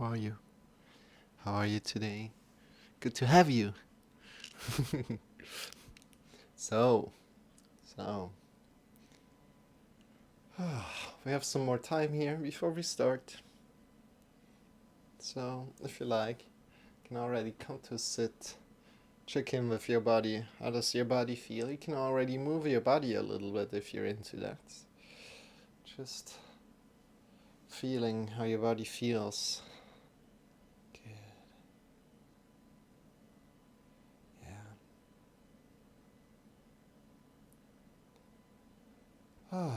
are you? How are you today? Good to have you. So, so, we have some more time here before we start. So, if you like, you can already come to a sit. Check in with your body. How does your body feel? You can already move your body a little bit if you're into that. Just feeling how your body feels. Good. Yeah.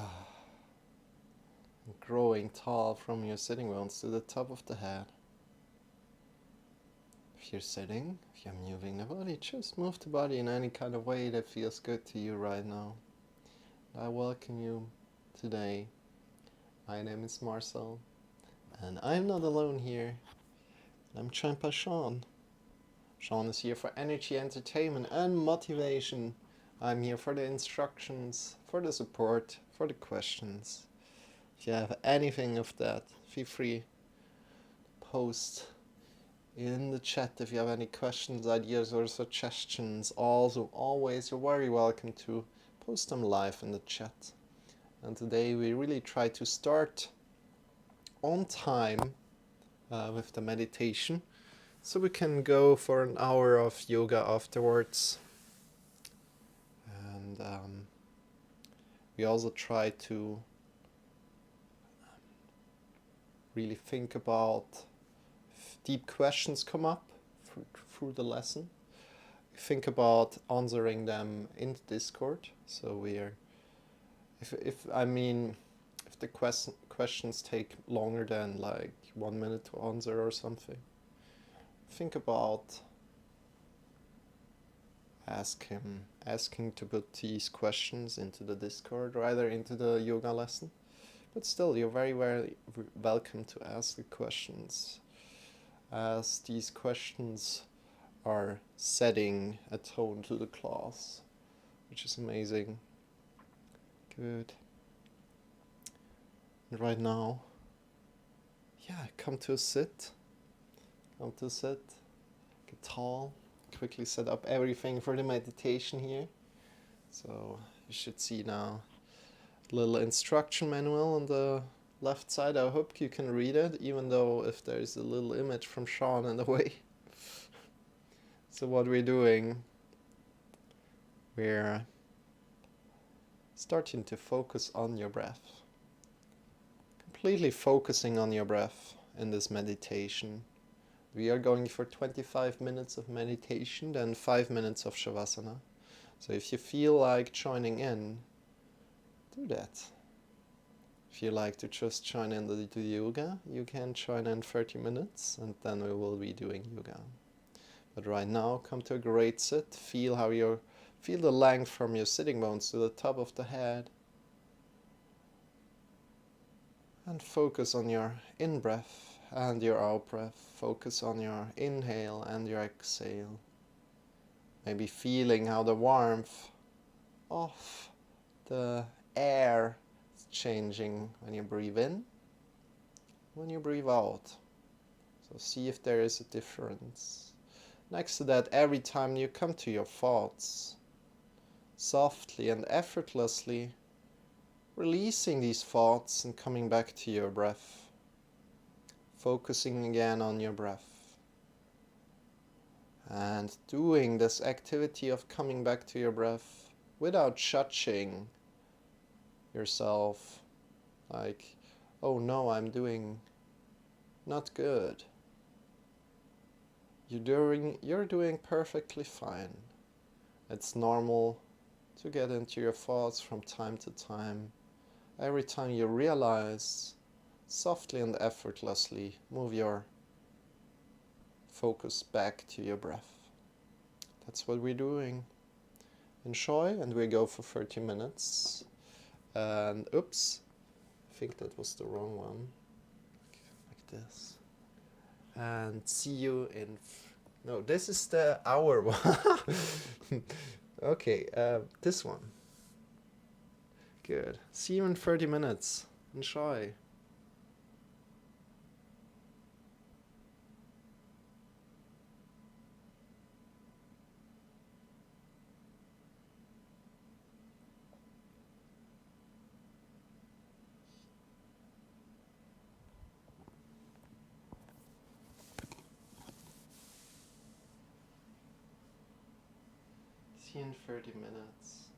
Growing tall from your sitting bones to the top of the head. If you're sitting, if you're moving the body, just move the body in any kind of way that feels good to you right now. I welcome you today. My name is Marcel, and I'm not alone here. I'm joined by Shawn. Shawn is here for energy, entertainment, and motivation. I'm here for the instructions, for the support, for the questions. If you have anything of that, feel free to post in the chat if you have any questions, ideas, or suggestions. Also, always, you're very welcome to post them live in the chat. And today we really try to start on time with the meditation, so we can go for an hour of yoga afterwards. And we also try to really think about if deep questions come up through the lesson. Think about answering them in the Discord. So we're, if the questions take longer than like 1 minute to answer or something, think about asking to put these questions into the Discord, rather into the yoga lesson. But still, you're very, very welcome to ask the questions, as these questions are setting a tone to the class, which is amazing. Good. And right now, come to a sit. Get tall. Quickly set up everything for the meditation here. So you should see now a little instruction manual on the left side. I hope you can read it, even though if there's a little image from Shawn in the way. So what we're doing, we're starting to focus on your breath. Completely focusing on your breath in this meditation. We are going for 25 minutes of meditation, then 5 minutes of Shavasana. So if you feel like joining in, do that. If you like to just join in the yoga, you can join in 30 minutes and then we will be doing yoga. But right now, come to a great sit. Feel the length from your sitting bones to the top of the head. And focus on your in-breath and your out-breath. Focus on your inhale and your exhale. Maybe feeling how the warmth of the air is changing when you breathe in, when you breathe out. So see if there is a difference. Next to that, every time you come to your thoughts, softly and effortlessly releasing these thoughts and coming back to your breath. Focusing again on your breath. And doing this activity of coming back to your breath without judging yourself, like, oh no, I'm doing not good. You're doing perfectly fine. It's normal to get into your thoughts from time to time. Every time you realize, softly and effortlessly move your focus back to your breath. That's what we're doing. Enjoy, and we go for 30 minutes. And oops, I think that was the wrong one. Like this. And see you in... No, this is the hour one. Okay, this one. Good. See you in 30 minutes. Enjoy. 15, 30 minutes.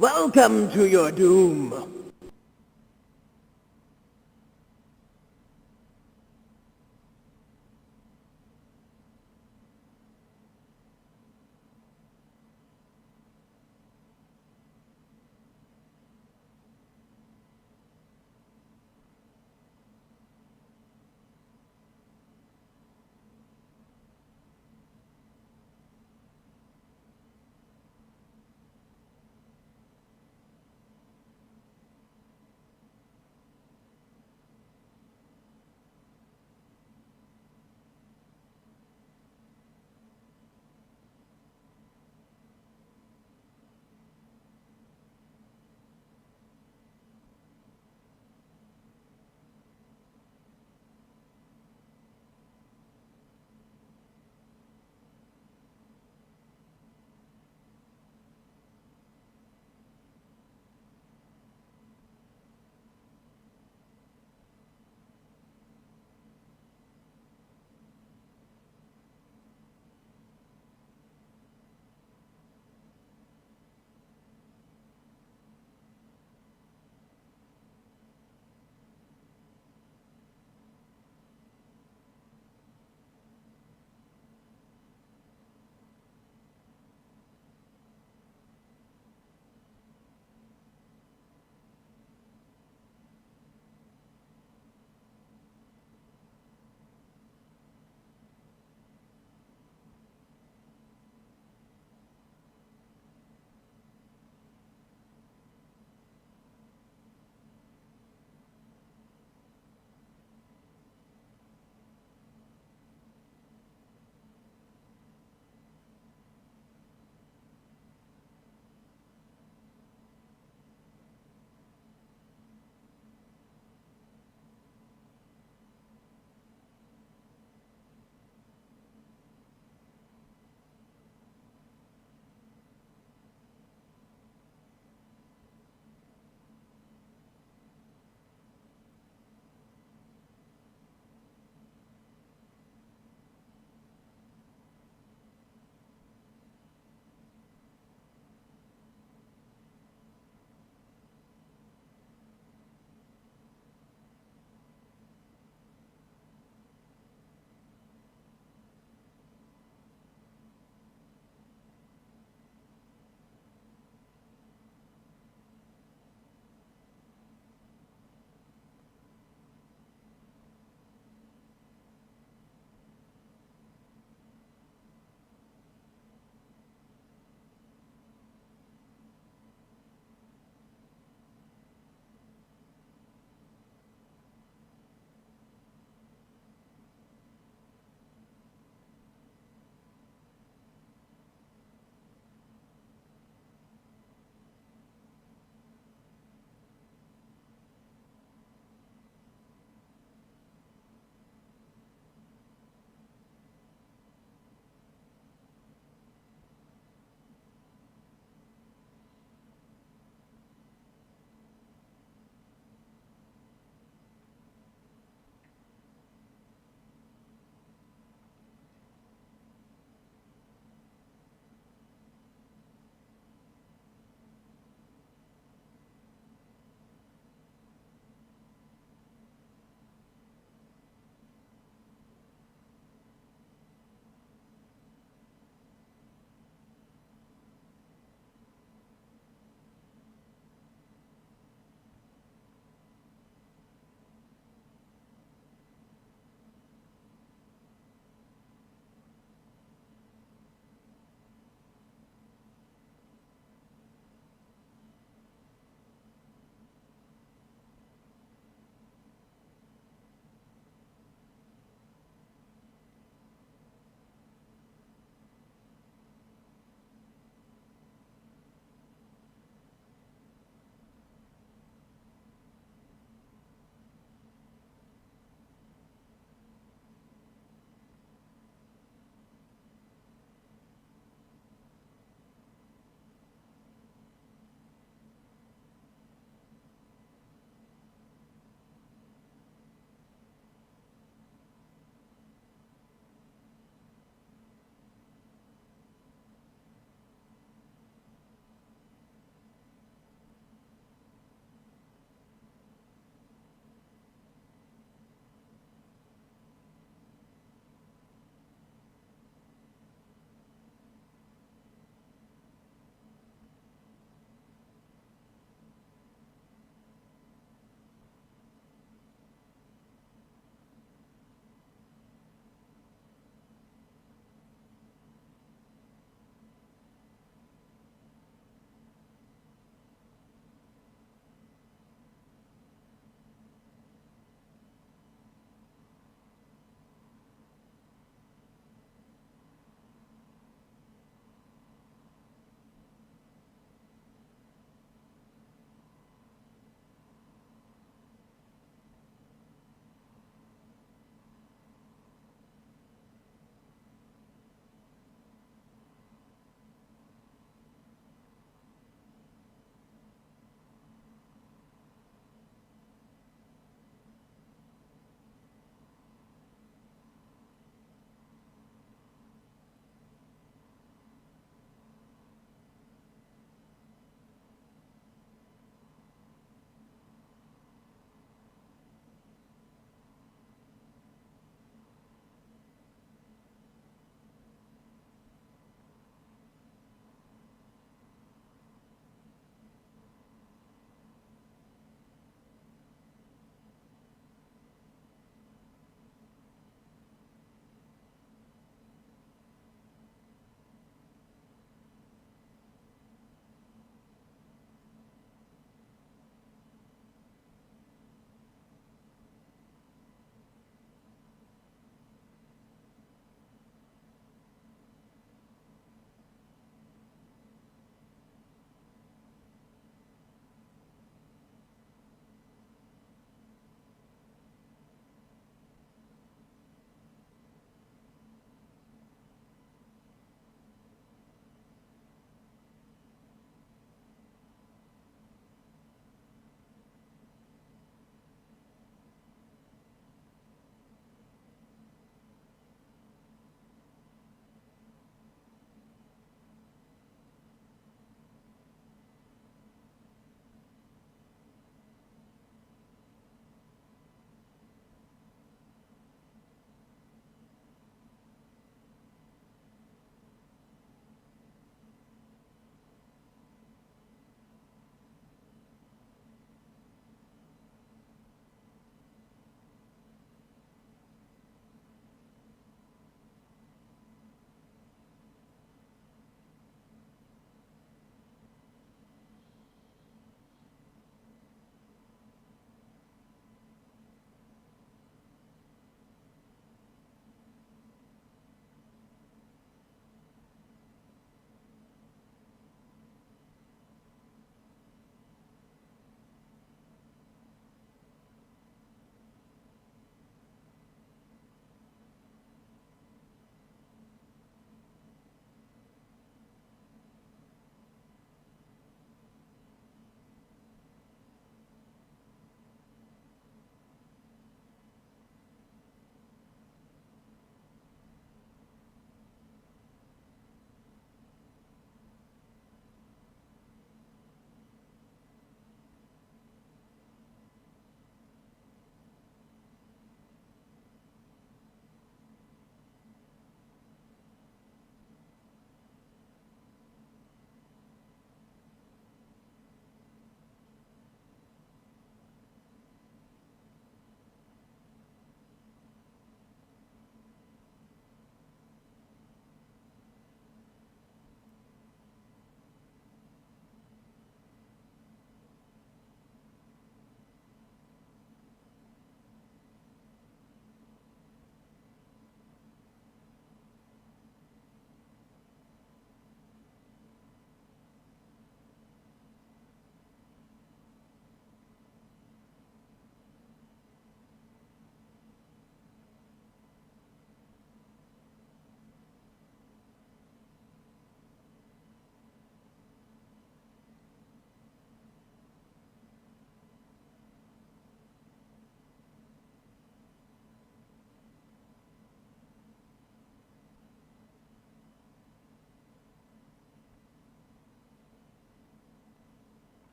Welcome to your doom.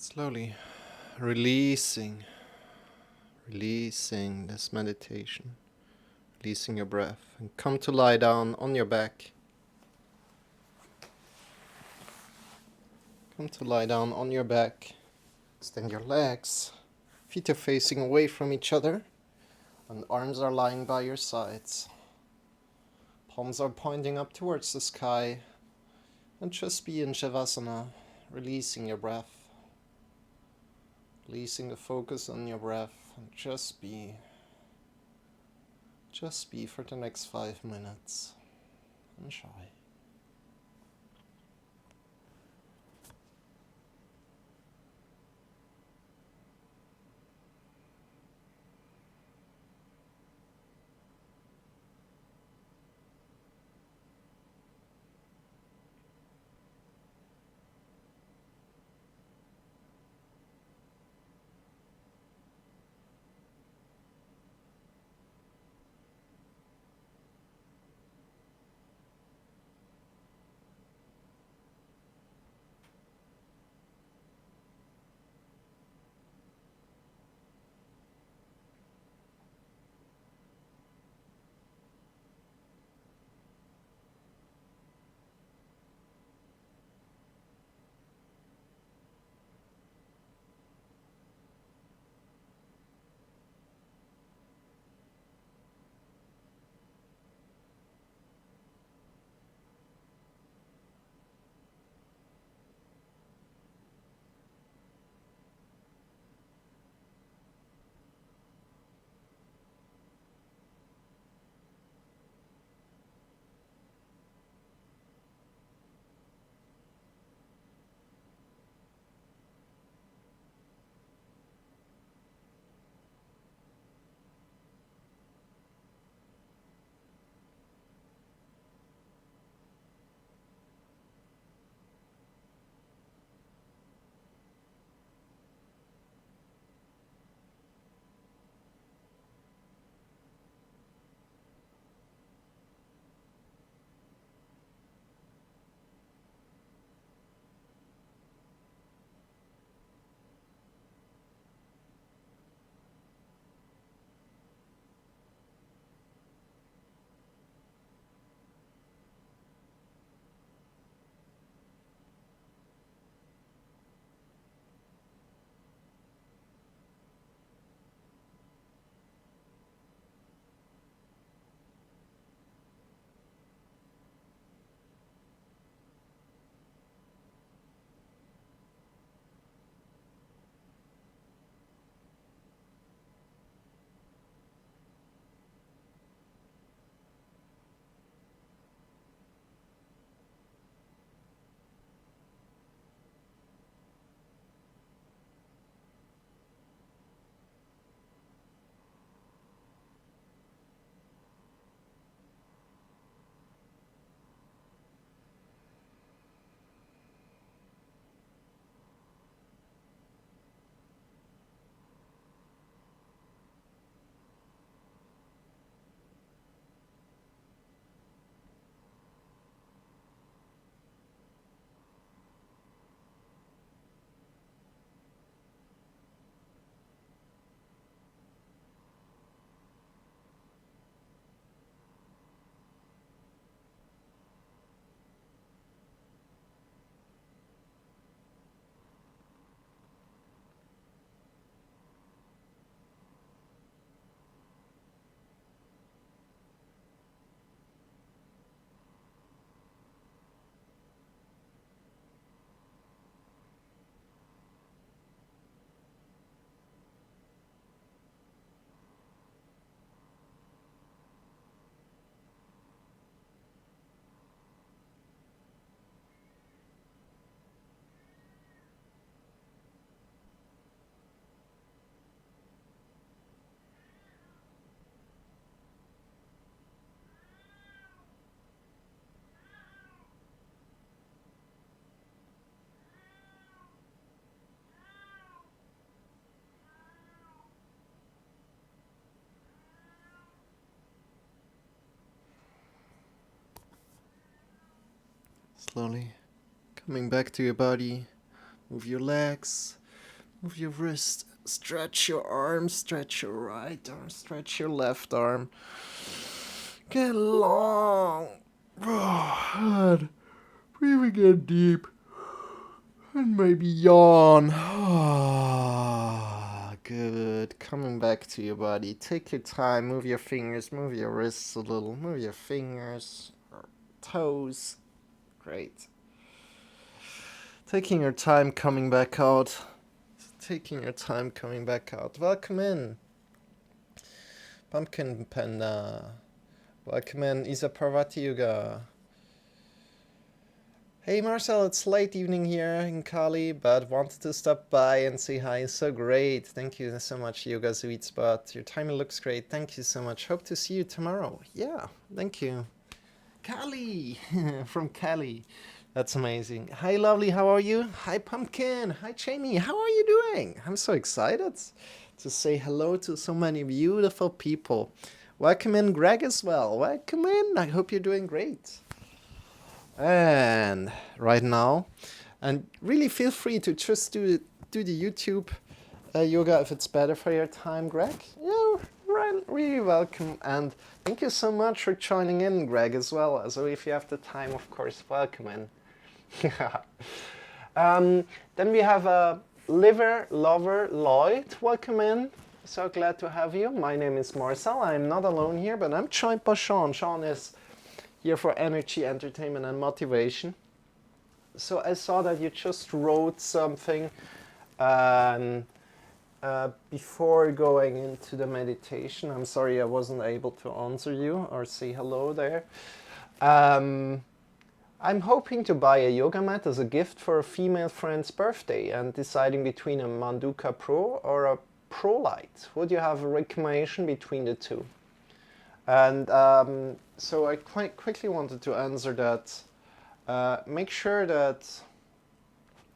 Slowly releasing this meditation, releasing your breath, and come to lie down on your back. Come to lie down on your back. Extend your legs. Feet are facing away from each other, and arms are lying by your sides. Palms are pointing up towards the sky, and just be in Shavasana, releasing your breath, releasing the focus on your breath, and just be for the next 5 minutes. Enjoy. Slowly coming back to your body. Move your legs, Move your wrist. Stretch your arm. Stretch your right arm. Stretch your left arm. Get long. Good. Breathing in deep. And maybe yawn. Good. Coming back to your body. Take your time. Move your fingers. Move your wrists a little. Move your fingers. Toes. Great. Taking your time coming back out. Taking your time coming back out. Welcome in. Pumpkin Panda. Welcome in. Isa Parvati Yuga. Hey Marcel, it's late evening here in Cali, but wanted to stop by and say hi. So great. Thank you so much, Yoga Sweet Spot. Your timing looks great. Thank you so much. Hope to see you tomorrow. Yeah, thank you. Cali! From Cali. That's amazing. Hi, lovely. How are you? Hi, Pumpkin. Hi, Jamie. How are you doing? I'm so excited to say hello to so many beautiful people. Welcome in, Greg, as well. Welcome in. I hope you're doing great. And right now, and really feel free to just do the YouTube yoga if it's better for your time, Greg. Yeah, right, really welcome, and thank you so much for joining in, Greg, as well. So if you have the time, of course, welcome in. Then we have Liver Lover Lloyd. Welcome in. So glad to have you. My name is Marcel. I'm not alone here, but I'm joined by Shawn. Shawn is here for energy, entertainment, and motivation. So I saw that you just wrote something before going into the meditation. I'm sorry I wasn't able to answer you or say hello there. I'm hoping to buy a yoga mat as a gift for a female friend's birthday and deciding between a Manduka Pro or a Pro Light. Would you have a recommendation between the two? And so I quite quickly wanted to answer that. Make sure that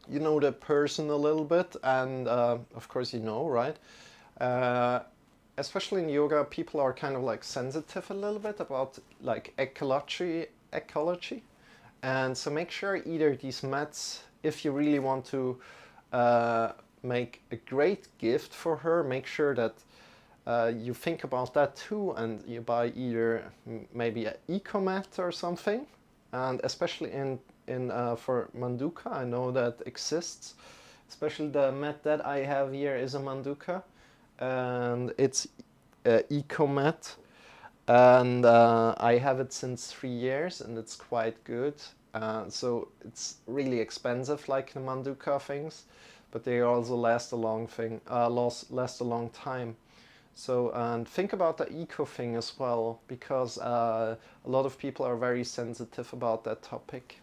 you know the person a little bit, and of course you know, right? Especially in yoga, people are kind of like sensitive a little bit about like ecology, and so make sure either these mats, if you really want to make a great gift for her, make sure that you think about that too, and you buy either maybe an eco mat or something, and especially in for Manduka, I know that exists. Especially the mat that I have here is a Manduka, and it's eco mat, and I have it since 3 years, and it's quite good. So it's really expensive, like the Manduka things, but they also last a long last a long time. So, and think about the eco thing as well, because a lot of people are very sensitive about that topic.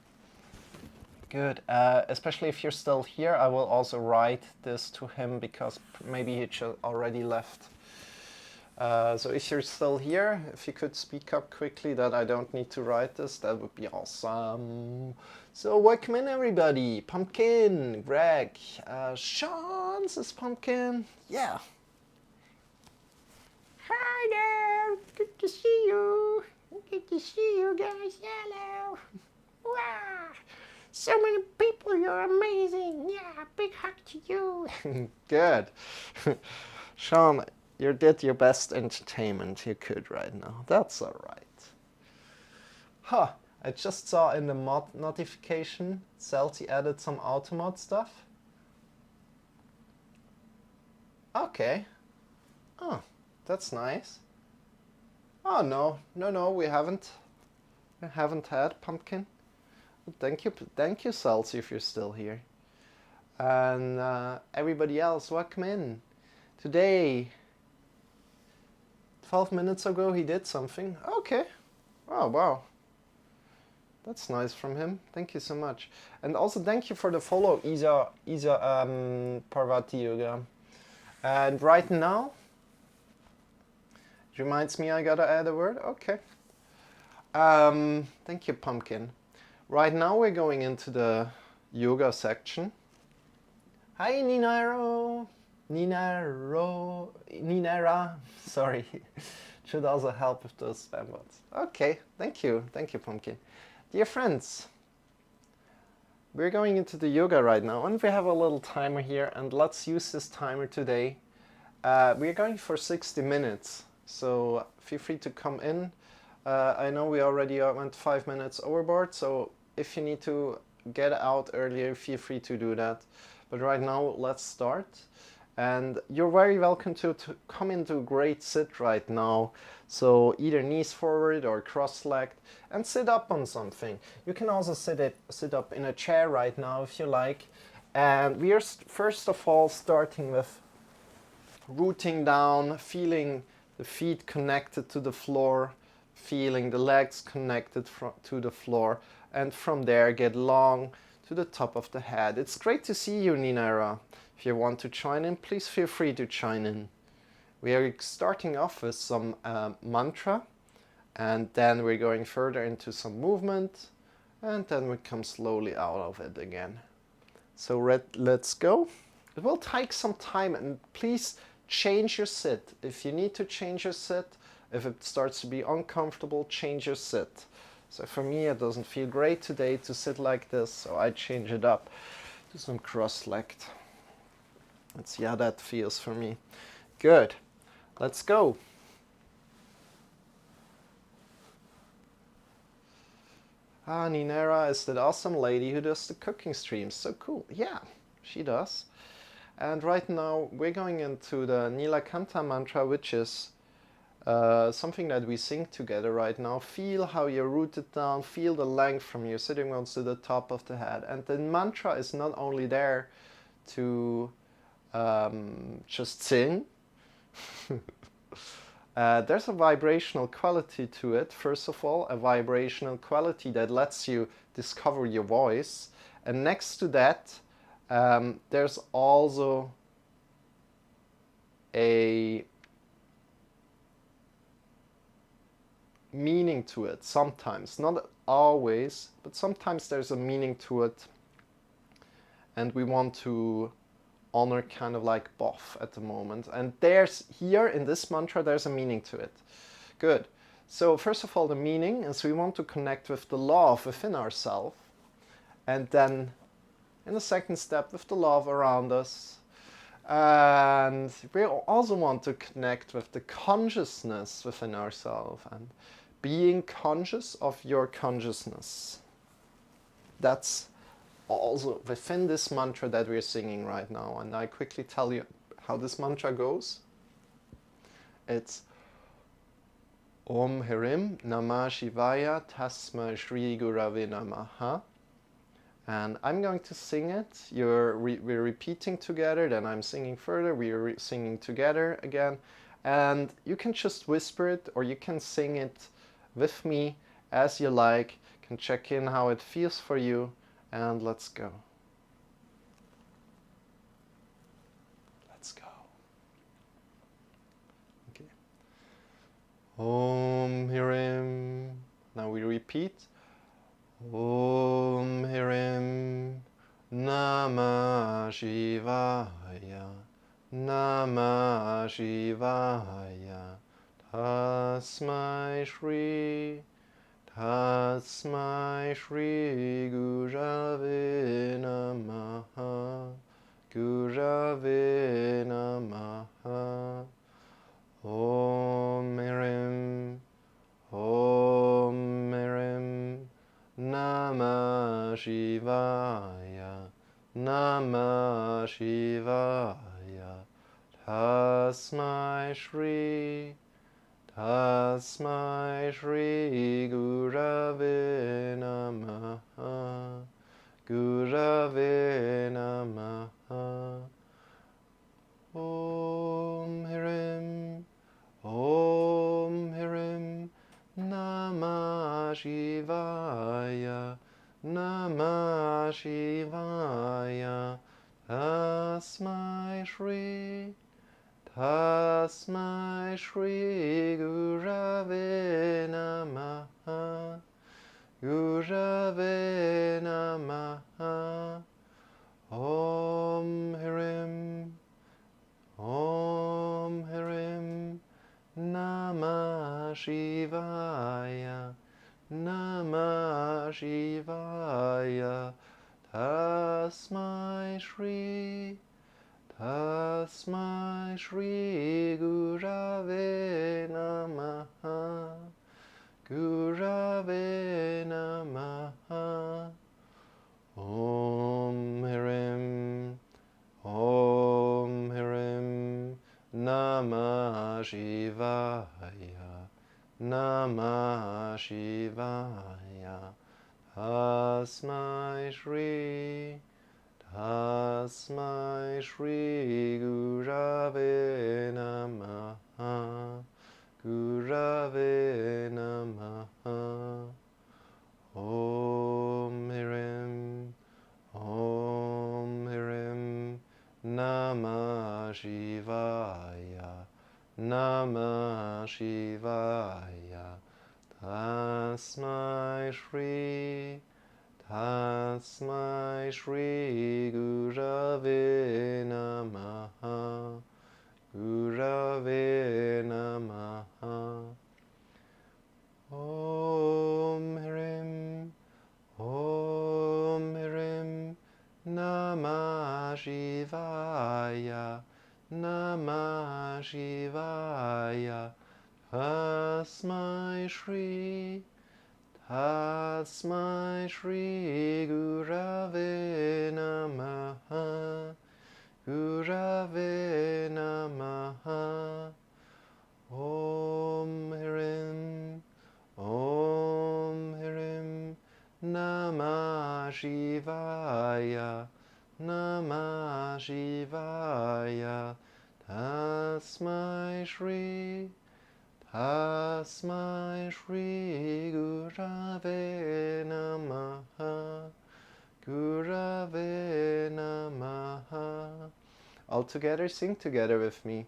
Good. Especially if you're still here, I will also write this to him, because maybe he already left. So if you're still here, if you could speak up quickly that I don't need to write this, that would be awesome. So welcome in, everybody. Pumpkin, Greg, Shawn says Pumpkin. Yeah. Hi there. Good to see you. Good to see you guys. Hello. Wow. So many people. You're amazing. Yeah. Big hug to you. Good. Shawn, you did your best entertainment you could right now. That's all right. Huh. I just saw in the mod notification, Celti added some automod stuff. Okay. Oh. That's nice. Oh no, we haven't. We haven't had Pumpkin. Thank you, Celsi, if you're still here. And everybody else, welcome in. Today, 12 minutes ago, he did something. Okay. Oh wow. That's nice from him. Thank you so much. And also thank you for the follow, Isa Parvati Yoga. And right now, it reminds me I gotta add a word. Okay. Thank you, Pumpkin. Right now we're going into the yoga section. Hi, Ninara. Sorry. Should also help with those spam bots. Okay, thank you, Pumpkin. Dear friends, we're going into the yoga right now, and we have a little timer here, and let's use this timer today. We're going for 60 minutes, so feel free to come in. I know we already went 5 minutes overboard, so if you need to get out earlier, feel free to do that. But right now, let's start. And you're very welcome to come into a great sit right now. So either knees forward or cross-legged, and sit up on something. You can also sit up in a chair right now if you like. And we are first of all starting with rooting down, feeling the feet connected to the floor, feeling the legs connected to the floor, and from there get long to the top of the head. It's great to see you, Ninara. If you want to join in, please feel free to join in. We are starting off with some mantra, and then we're going further into some movement, and then we come slowly out of it again. So let's go. It will take some time, and please change your sit. If you need to change your sit, if it starts to be uncomfortable, change your sit. So for me, it doesn't feel great today to sit like this, so I change it up to some cross-legged. Let's see how that feels for me. Good. Let's go. Ah, Ninera is that awesome lady who does the cooking streams. So cool. Yeah, she does. And right now we're going into the Nilakanta mantra, which is something that we sing together right now. Feel how you're rooted down, feel the length from your sitting bones to the top of the head. And the mantra is not only there to just sing. There's a vibrational quality to it. First of all, a vibrational quality that lets you discover your voice. And next to that, there's also a meaning to it sometimes. Not always, but sometimes there's a meaning to it. And we want to honor kind of like both at the moment. And there's here in this mantra, there's a meaning to it. Good. So first of all, the meaning is we want to connect with the love within ourselves. And then in the second step, with the love around us. And we also want to connect with the consciousness within ourselves and being conscious of your consciousness. That's also within this mantra that we're singing right now. And I quickly tell you how this mantra goes. It's Om Hirim Namah Shivaya Tasma Shri Gurave Namaha. And I'm going to sing it. We're repeating together, then I'm singing further, we're singing together again. And you can just whisper it, or you can sing it with me as you like. You can check in how it feels for you, and let's go. Let's go. Okay. Om Hirim. Now we repeat. Om Hirim Namah Shivaya Namah Shivaya Tasmai Shri Tasmai Shri Gurave Namaha Gurave Namaha Om Hirim Om Hirim Namah Shivaya Namah Shivaya Tasmai Shri Tasmai Shri Gurave Namaha Gurave Namaha Om Hirim Om Hirim Namah Shivaya Namah Shivaya Tasmai Shri Tasmai Shri Gurave Namaha Gurave Namaha Om Hirim Om Hirim Namah Shivaya Namah Shivaya Tasmai Shri, Tasmai Shri Gurave Namaha, Gurave Namaha. Om Hirim, Om Hirim, Namah Shivaya, Namah Shivaya. Tasmai Shri, Tasmai Shri Gurave Namaha, Gurave Namaha. Om Hirim, Om Hirim, Namah Shivaya, Namah Shivaya. Tasmai Shri, Tasmai Shri Gurave Namaha, Gurave Namaha. Om Hirim, Om Hirim, Namah Shivaya, Namah Shivaya. Tasmai Shri, Tasmai Shri Gurave Namaha, Gurave Namaha. Om Hirim, Om Hirim, Namah Shivaya, Namah Shivaya. Tasmai Shri, Tasmai Shri Gurave Namaha, Gurave Namaha. All together, sing together with me.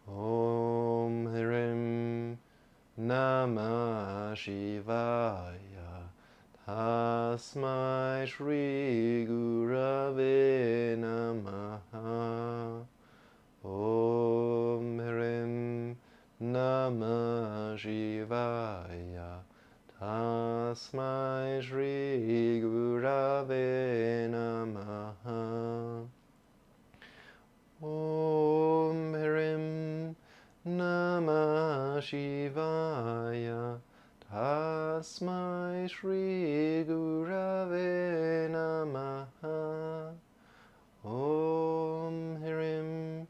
Om Hirim Namah Shivaya, Tasmai Shri Gurave Namaha. Om Hirim Namah Shivaya, Tasmai Shri Gurave Namaha. Om Hirim Namah Shivaya, Tasmai Shri Gurave Namaha. Om Hirim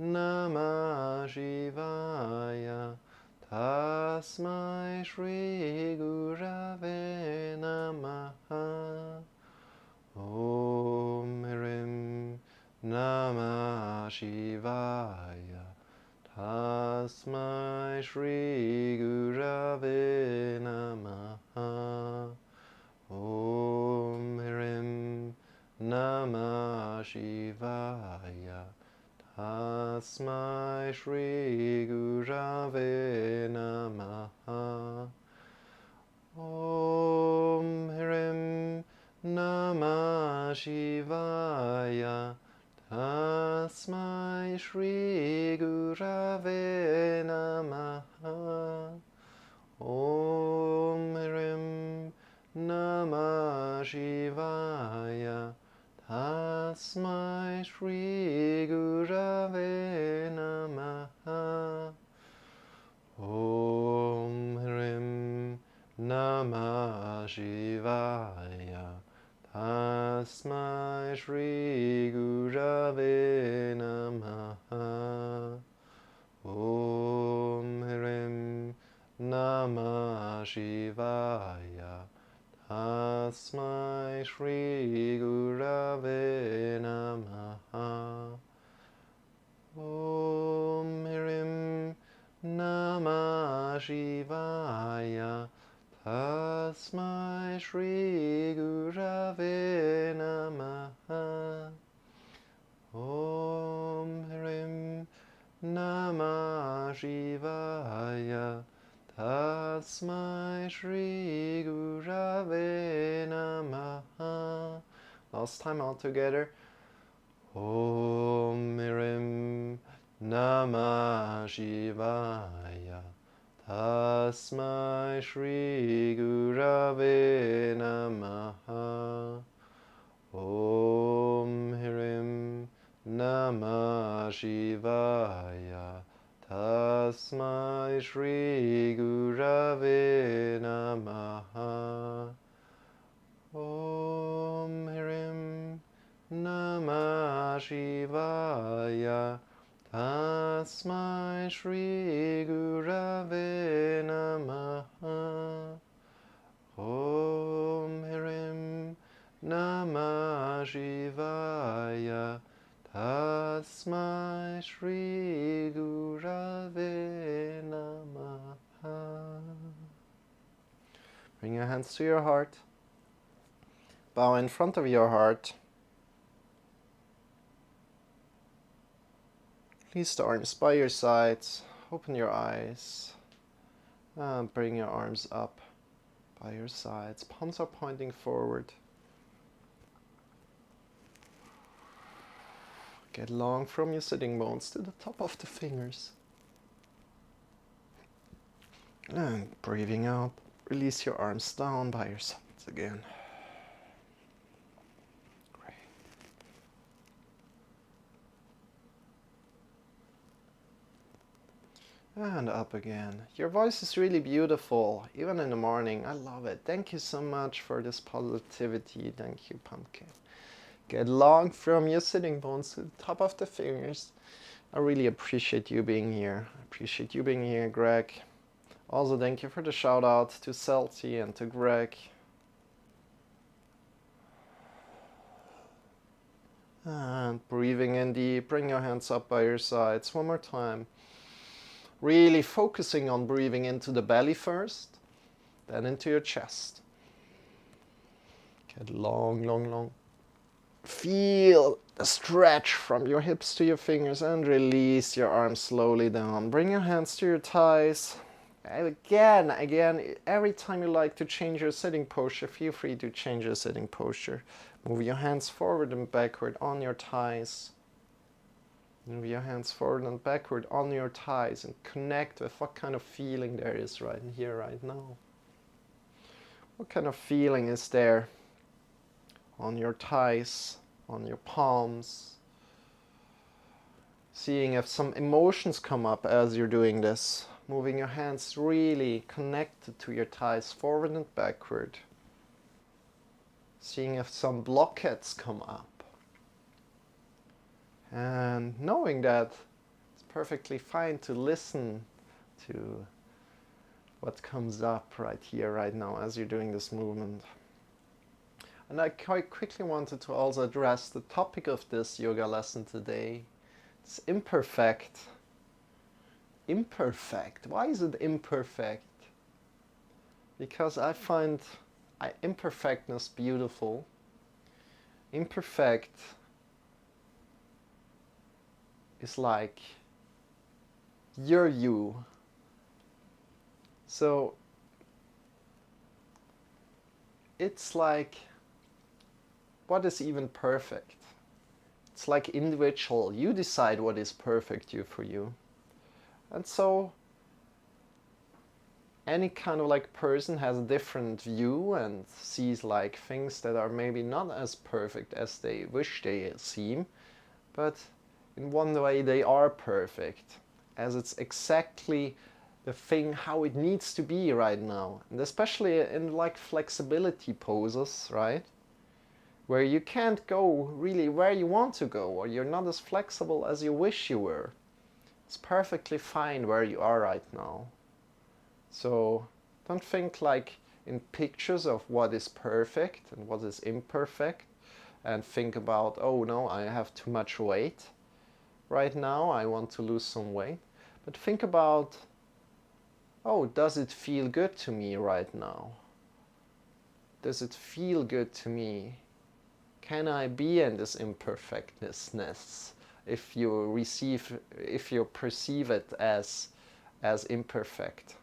Namah Shivaya, Tasmai Shri Gurave Namaha. Om Hirim Namah Shivaya, Tasmai Shri Gurave Namaha. Om Hirim Namah Shivaya, Tasmai Shri Gurave Namaha. Om Hirim Namah Shivaya, Tasmai Shri Gurave Namaha. Om Hirim Namah Shivaya, Tasmai Shri Gurave Namaha. Om Hirim Namah Shivaya, Tasmai Shri Gurave Namaha. Om Hirim Namah Shivaya, Tasmai Shri Gurave Namaha. Om Hirim Namah Shivaya, Tasmai Shri Gurave Namaha. Om Hirim Namah Shivaya, Tasmai Shri Gurave Namaha. Last time all together. Om Hirim Namah Shivaya, Tasmai Shri Gurave Namaha. Om Hirim Namah Shivaya. Tasmai Shri Gurave Namaha. Om Hirim Namah Shivaya. Tasmai Shri Gurave Namaha. Om Hirim Namah Shivaya. Tasmai Shri Gurave Namaha. Bring your hands to your heart. Bow in front of your heart. Release the arms by your sides. Open your eyes. And bring your arms up by your sides. Palms are pointing forward. Get long from your sitting bones to the top of the fingers. And breathing out, release your arms down by your sides again. Great. And up again. Your voice is really beautiful, even in the morning. I love it. Thank you so much for this positivity. Thank you, Pumpkin. Get long from your sitting bones to the top of the fingers. I really appreciate you being here. I appreciate you being here, Greg. Also, thank you for the shout out to Celti and to Greg. And breathing in deep, bring your hands up by your sides. One more time. Really focusing on breathing into the belly first, then into your chest. Get long, long, long. Feel the stretch from your hips to your fingers and release your arms slowly down. Bring your hands to your thighs. Again, every time you like to change your sitting posture, feel free to change your sitting posture. Move your hands forward and backward on your thighs. Move your hands forward and backward on your thighs and connect with what kind of feeling there is right here, right now. What kind of feeling is there on your thighs, on your palms? Seeing if some emotions come up as you're doing this. Moving your hands really connected to your thighs, forward and backward. Seeing if some blockheads come up. And knowing that it's perfectly fine to listen to what comes up right here, right now, as you're doing this movement. And I quite quickly wanted to also address the topic of this yoga lesson today. It's imperfect. Imperfect. Why is it imperfect? Because I find imperfectness beautiful. Imperfect is like you're you. So it's like, what is even perfect? It's like individual. You decide what is perfect for you. And so any kind of like person has a different view and sees like things that are maybe not as perfect as they wish they seem, but in one way they are perfect, as it's exactly the thing how it needs to be right now. And especially in like flexibility poses, right? Where you can't go really where you want to go, or you're not as flexible as you wish you were. It's perfectly fine where you are right now. So don't think like in pictures of what is perfect and what is imperfect, and think about, oh no, I have too much weight right now, I want to lose some weight. But think about, oh, does it feel good to me right now? Does it feel good to me? Can I be in this imperfectness if you perceive it as imperfect,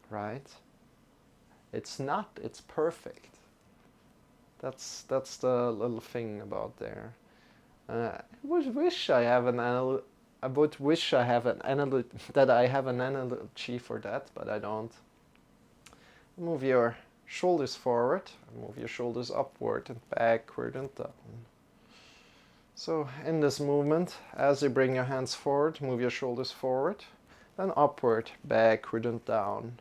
right? It's not, it's perfect. That's the little thing about there. I would wish I have an analogy that I have an analogy for that, but I don't. Move your shoulders forward, and move your shoulders upward and backward and down. So in this movement, as you bring your hands forward, move your shoulders forward, then upward, backward and down.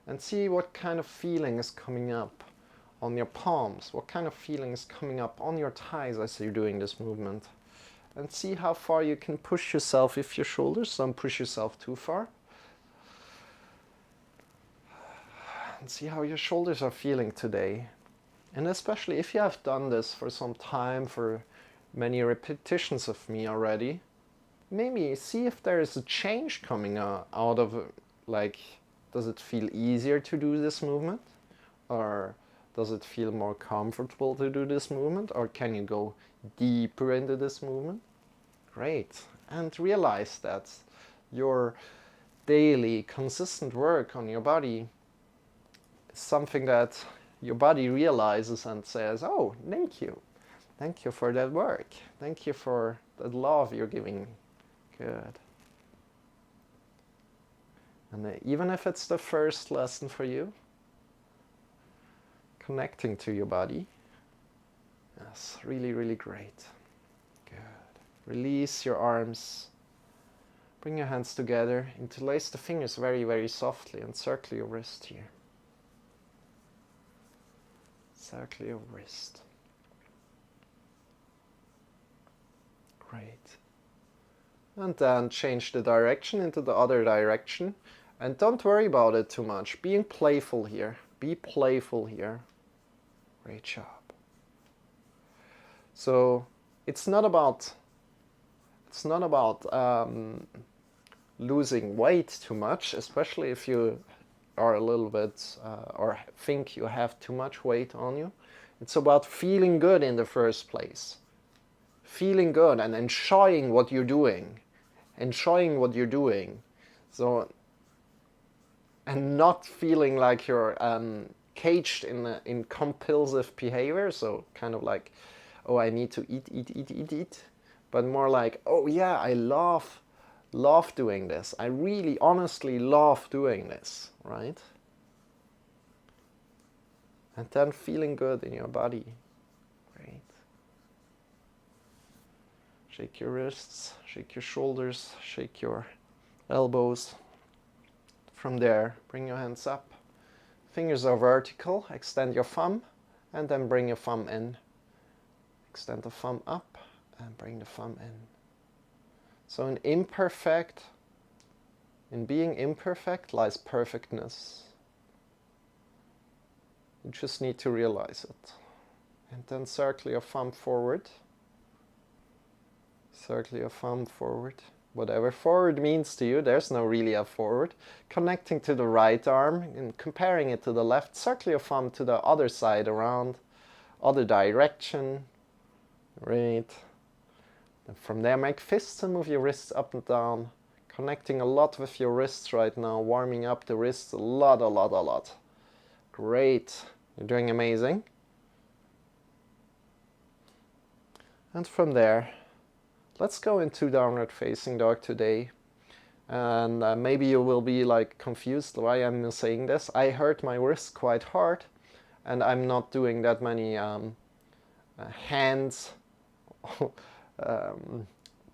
And see what kind of feeling is coming up on your palms, what kind of feeling is coming up on your thighs as you're doing this movement. And see how far you can push yourself with your shoulders. Don't push yourself too far. And see how your shoulders are feeling today. And especially if you have done this for some time, for many repetitions of me already, maybe see if there is a change coming out of, like, does it feel easier to do this movement? Or does it feel more comfortable to do this movement? Or can you go deeper into this movement? Great. And realize that your daily consistent work on your body is something that your body realizes and says, oh, thank you. Thank you for that work. Thank you for that love you're giving me. Good. And even if it's the first lesson for you, connecting to your body, yes, really, really great. Good. Release your arms. Bring your hands together. Interlace the fingers very, very softly and circle your wrist here. Circle your wrist. Great. And then change the direction into the other direction. And don't worry about it too much. Being playful here. Be playful here. Great job. So it's not about losing weight too much, especially if you are a little bit or think you have too much weight on you. It's about feeling good in the first place. Feeling good and enjoying what you're doing. Enjoying what you're doing. So, and not feeling like you're caged in compulsive behavior. So kind of like, oh, I need to eat. But more like, oh yeah, I love doing this. I really honestly love doing this, right? And then feeling good in your body. Great. Shake your wrists, shake your shoulders, shake your elbows. From there, bring your hands up. Fingers are vertical. Extend your thumb and then bring your thumb in. Extend the thumb up and bring the thumb in. So in being imperfect lies perfectness. You just need to realize it. And then circle your thumb forward. Circle your thumb forward. Whatever forward means to you, there's no really a forward. Connecting to the right arm and comparing it to the left. Circle your thumb to the other side around, other direction. Great. And from there, make fists and move your wrists up and down. Connecting a lot with your wrists right now, warming up the wrists a lot. Great. You're doing amazing. And from there, let's go into downward facing dog today. And maybe you will be like confused why I'm saying this. I hurt my wrist quite hard, and I'm not doing that many hands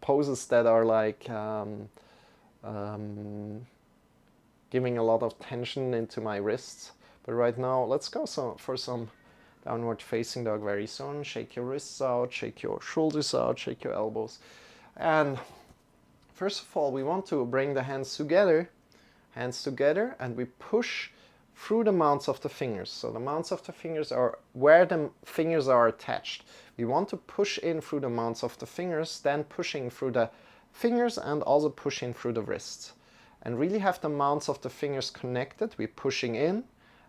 poses that are like giving a lot of tension into my wrists. But right now, let's go for some downward facing dog very soon. Shake your wrists out, shake your shoulders out, shake your elbows. And first of all, we want to bring the hands together, and we push through the mounts of the fingers. So the mounts of the fingers are where the fingers are attached. We want to push in through the mounts of the fingers, then pushing through the fingers and also pushing through the wrists. And really have the mounts of the fingers connected. We're pushing in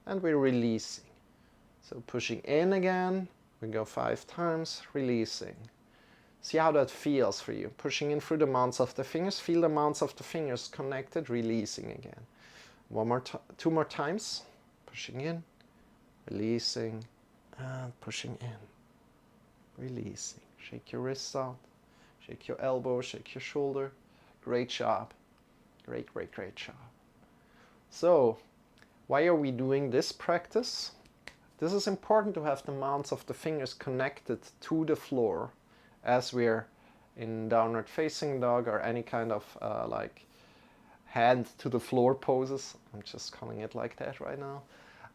and we're releasing. So pushing in again, we go 5 times, releasing. See how that feels for you. Pushing in through the mounts of the fingers, feel the mounts of the fingers connected, releasing again. 2 more times, pushing in, releasing, and pushing in, releasing. Shake your wrists out, shake your elbow, shake your shoulder. Great job. Great job. So, why are we doing this practice? This is important to have the mounts of the fingers connected to the floor as we're in downward facing dog or any kind of like hand to the floor poses. I'm just calling it like that right now.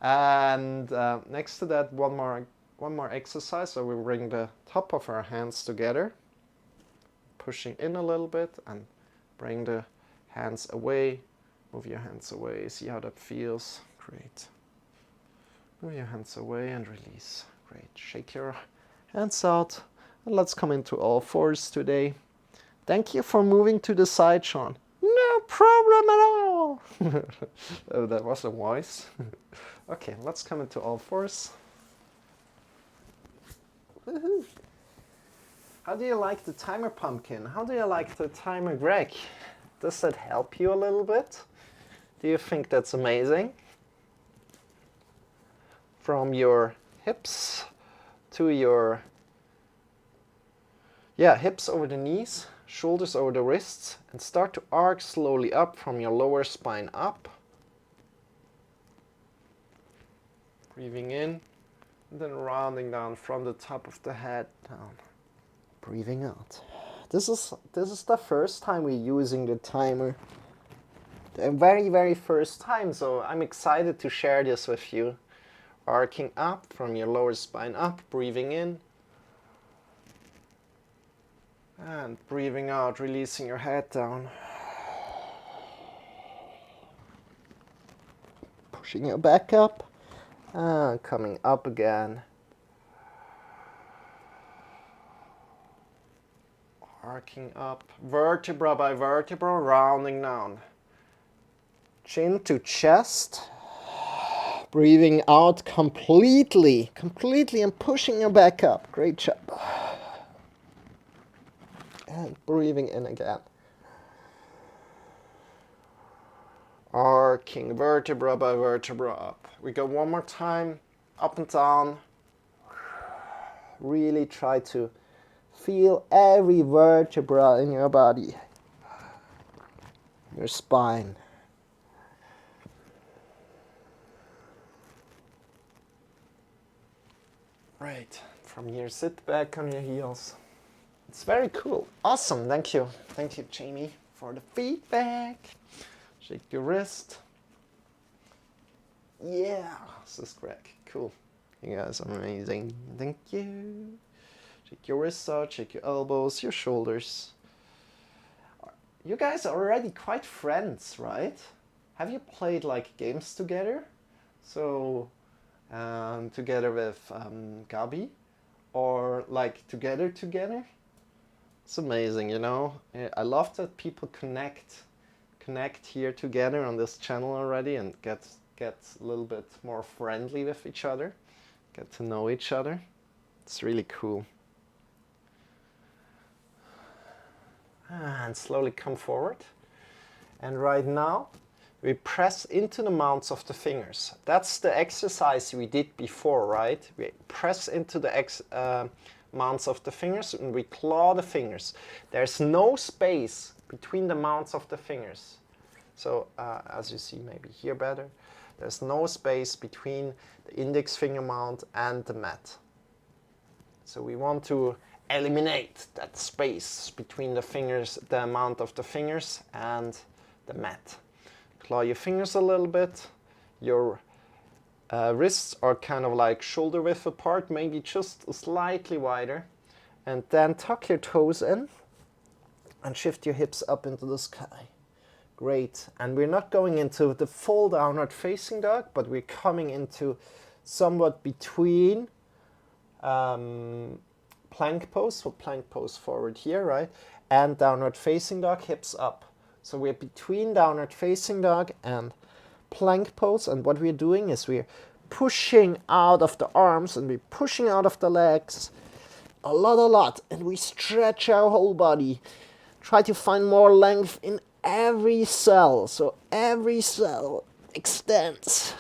And next to that, one more exercise. So we bring the top of our hands together, pushing in a little bit, and bring the hands away. Move your hands away. See how that feels. Great. Move your hands away and release. Great. Shake your hands out. And let's come into all fours today. Thank you for moving to the side, Shawn. No problem at all. Oh, that was a voice. Okay, let's come into all fours. Woohoo. How do you like the timer pumpkin? How do you like the timer Greg? Does that help you a little bit? Do you think that's amazing? From your hips to your hips over the knees, shoulders over the wrists, and start to arc slowly up from your lower spine up. Breathing in, and then rounding down from the top of the head down. Breathing out. This is the first time we're using the timer. The very, very first time, so I'm excited to share this with you. Arcing up from your lower spine up, breathing in. And breathing out, releasing your head down. Pushing your back up. And coming up again. Arcing up, vertebra by vertebra, rounding down. Chin to chest. Breathing out completely, and pushing your back up. Great job. And breathing in again. Arcing vertebra by vertebra up. We go one more time, up and down. Really try to feel every vertebra in your body. Your spine. Right, from here, sit back on your heels. It's very cool. Awesome, thank you. Thank you, Jamie, for the feedback. Shake your wrist. Yeah, this is Greg. Cool. You guys are amazing. Thank you. Shake your wrists out, shake your elbows, your shoulders. You guys are already quite friends, right? Have you played like games together? So, together with Gabi? Or like together? It's amazing, you know? I love that people connect here together on this channel already and get a little bit more friendly with each other, get to know each other. It's really cool. And slowly come forward. And right now, we press into the mounts of the fingers. That's the exercise we did before, right? We press into the mounts of the fingers and we claw the fingers. There's no space between the mounts of the fingers. So as you see maybe here better, there's no space between the index finger mount and the mat. So we want to eliminate that space between the fingers, the amount of the fingers and the mat. Claw your fingers a little bit. Your wrists are kind of like shoulder width apart, maybe just slightly wider. And then tuck your toes in and shift your hips up into the sky. Great. And we're not going into the full downward facing dog, but we're coming into somewhat between plank pose, so plank pose forward here, right? And downward facing dog, hips up. So we're between downward facing dog and plank pose, and what we're doing is we're pushing out of the arms and we're pushing out of the legs a lot, and we stretch our whole body. Try to find more length in every cell, so every cell extends.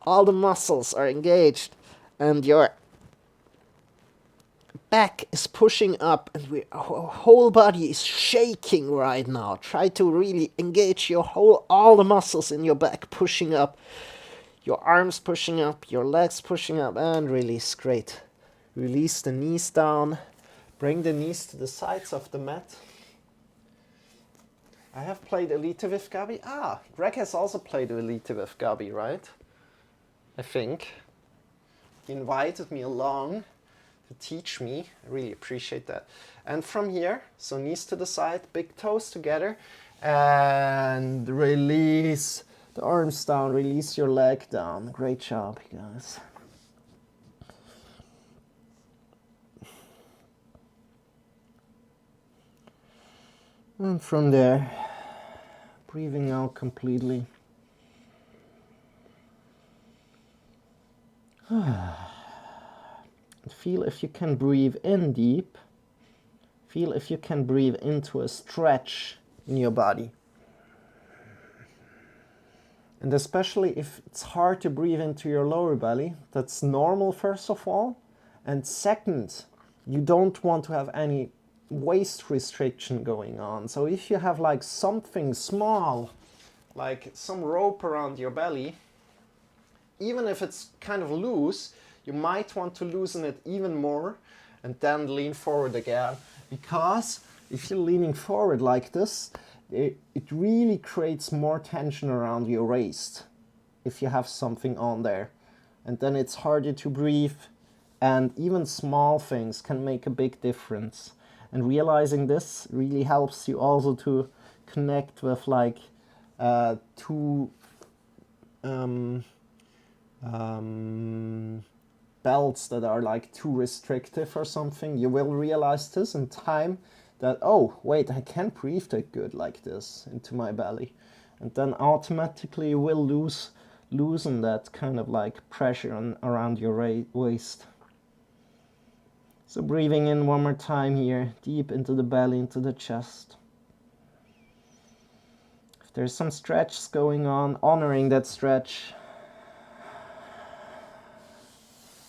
All the muscles are engaged and your back is pushing up and our whole body is shaking right now. Try to really engage all the muscles in your back pushing up. Your arms pushing up, your legs pushing up, and release. Great. Release the knees down. Bring the knees to the sides of the mat. I have played Elite with Gabi. Ah, Greg has also played Elite with Gabi, right? I think. He invited me along to teach me. I really appreciate that. And from here, so knees to the side, big toes together, and release the arms down, release your leg down. Great job, you guys. And from there, breathing out completely. Feel if you can breathe in deep. Feel if you can breathe into a stretch in your body. And especially if it's hard to breathe into your lower belly, that's normal first of all. And second, you don't want to have any waist restriction going on. So if you have like something small, like some rope around your belly, even if it's kind of loose, you might want to loosen it even more and then lean forward again. Because if you're leaning forward like this, it really creates more tension around your waist if you have something on there. And then it's harder to breathe, and even small things can make a big difference. And realizing this really helps you also to connect with like two belts that are like too restrictive or something. You will realize this in time that, oh wait, I can't breathe that good like this into my belly, and then automatically you will loosen that kind of like pressure around your waist. So breathing in one more time here, deep into the belly, into the chest. If there's some stretch going on, honoring that stretch,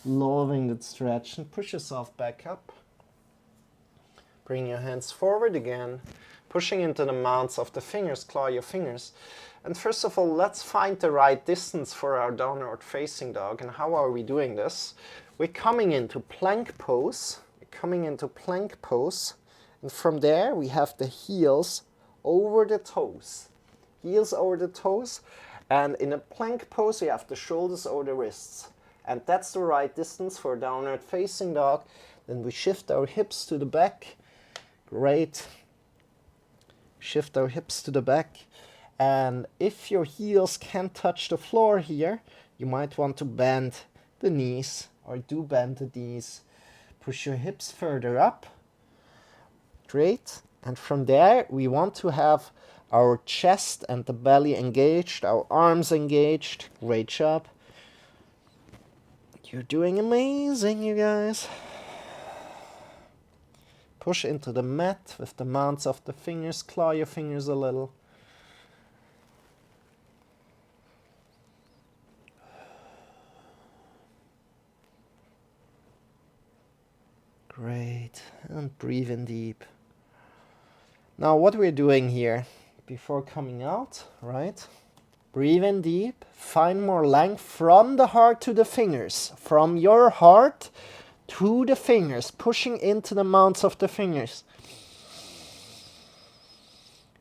loving that stretch, and push yourself back up. Bring your hands forward again, pushing into the mounts of the fingers, claw your fingers. And first of all, let's find the right distance for our downward facing dog. And how are we doing this? We're coming into plank pose. And from there, we have the heels over the toes. Heels over the toes. And in a plank pose, you have the shoulders over the wrists. And that's the right distance for a downward facing dog. Then we shift our hips to the back. Great. Shift our hips to the back. And if your heels can't touch the floor here, you might want to bend the knees, or do bend the knees. Push your hips further up. Great. And from there, we want to have our chest and the belly engaged, our arms engaged. Great job. You're doing amazing, you guys. Push into the mat with the mounts of the fingers. Claw your fingers a little. Great. And breathe in deep. Now what we're doing here before coming out, right? Breathe in deep. Find more length from the heart to the fingers. From your heart to the fingers. Pushing into the mounts of the fingers.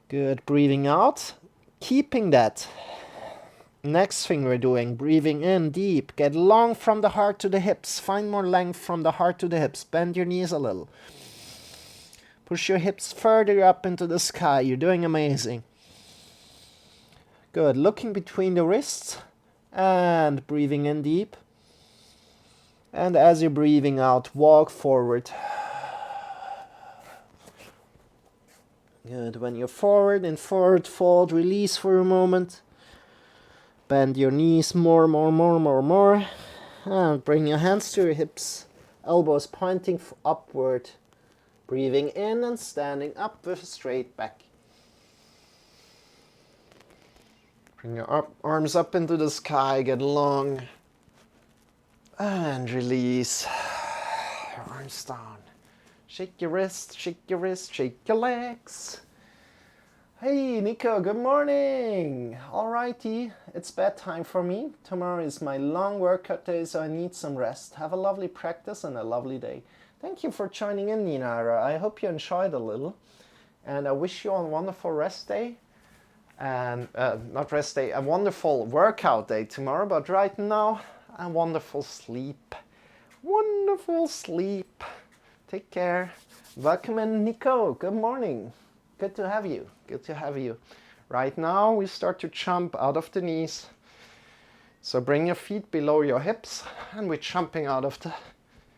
Good. Breathing out. Keeping that. Next thing we're doing, breathing in deep. Get long from the heart to the hips. Find more length from the heart to the hips. Bend your knees a little. Push your hips further up into the sky. You're doing amazing. Good. Looking between the wrists and breathing in deep. And as you're breathing out, walk forward. Good. When you're forward, in forward fold, release for a moment. Bend your knees more. And bring your hands to your hips. Elbows pointing upward. Breathing in and standing up with a straight back. Bring your arms up into the sky, get long. And release. Arms down. Shake your wrist, shake your legs. Hey Nico, good morning! Alrighty, it's bedtime for me. Tomorrow is my long workout day, so I need some rest. Have a lovely practice and a lovely day. Thank you for joining in, Ninara. I hope you enjoyed a little. And I wish you a wonderful rest day. And not rest day, a wonderful workout day tomorrow, but right now, a wonderful sleep. Wonderful sleep. Take care. Welcome in, Nico. Good morning. Good to have you. Good to have you. Right now, we start to jump out of the knees. So bring your feet below your hips, and we're jumping out of the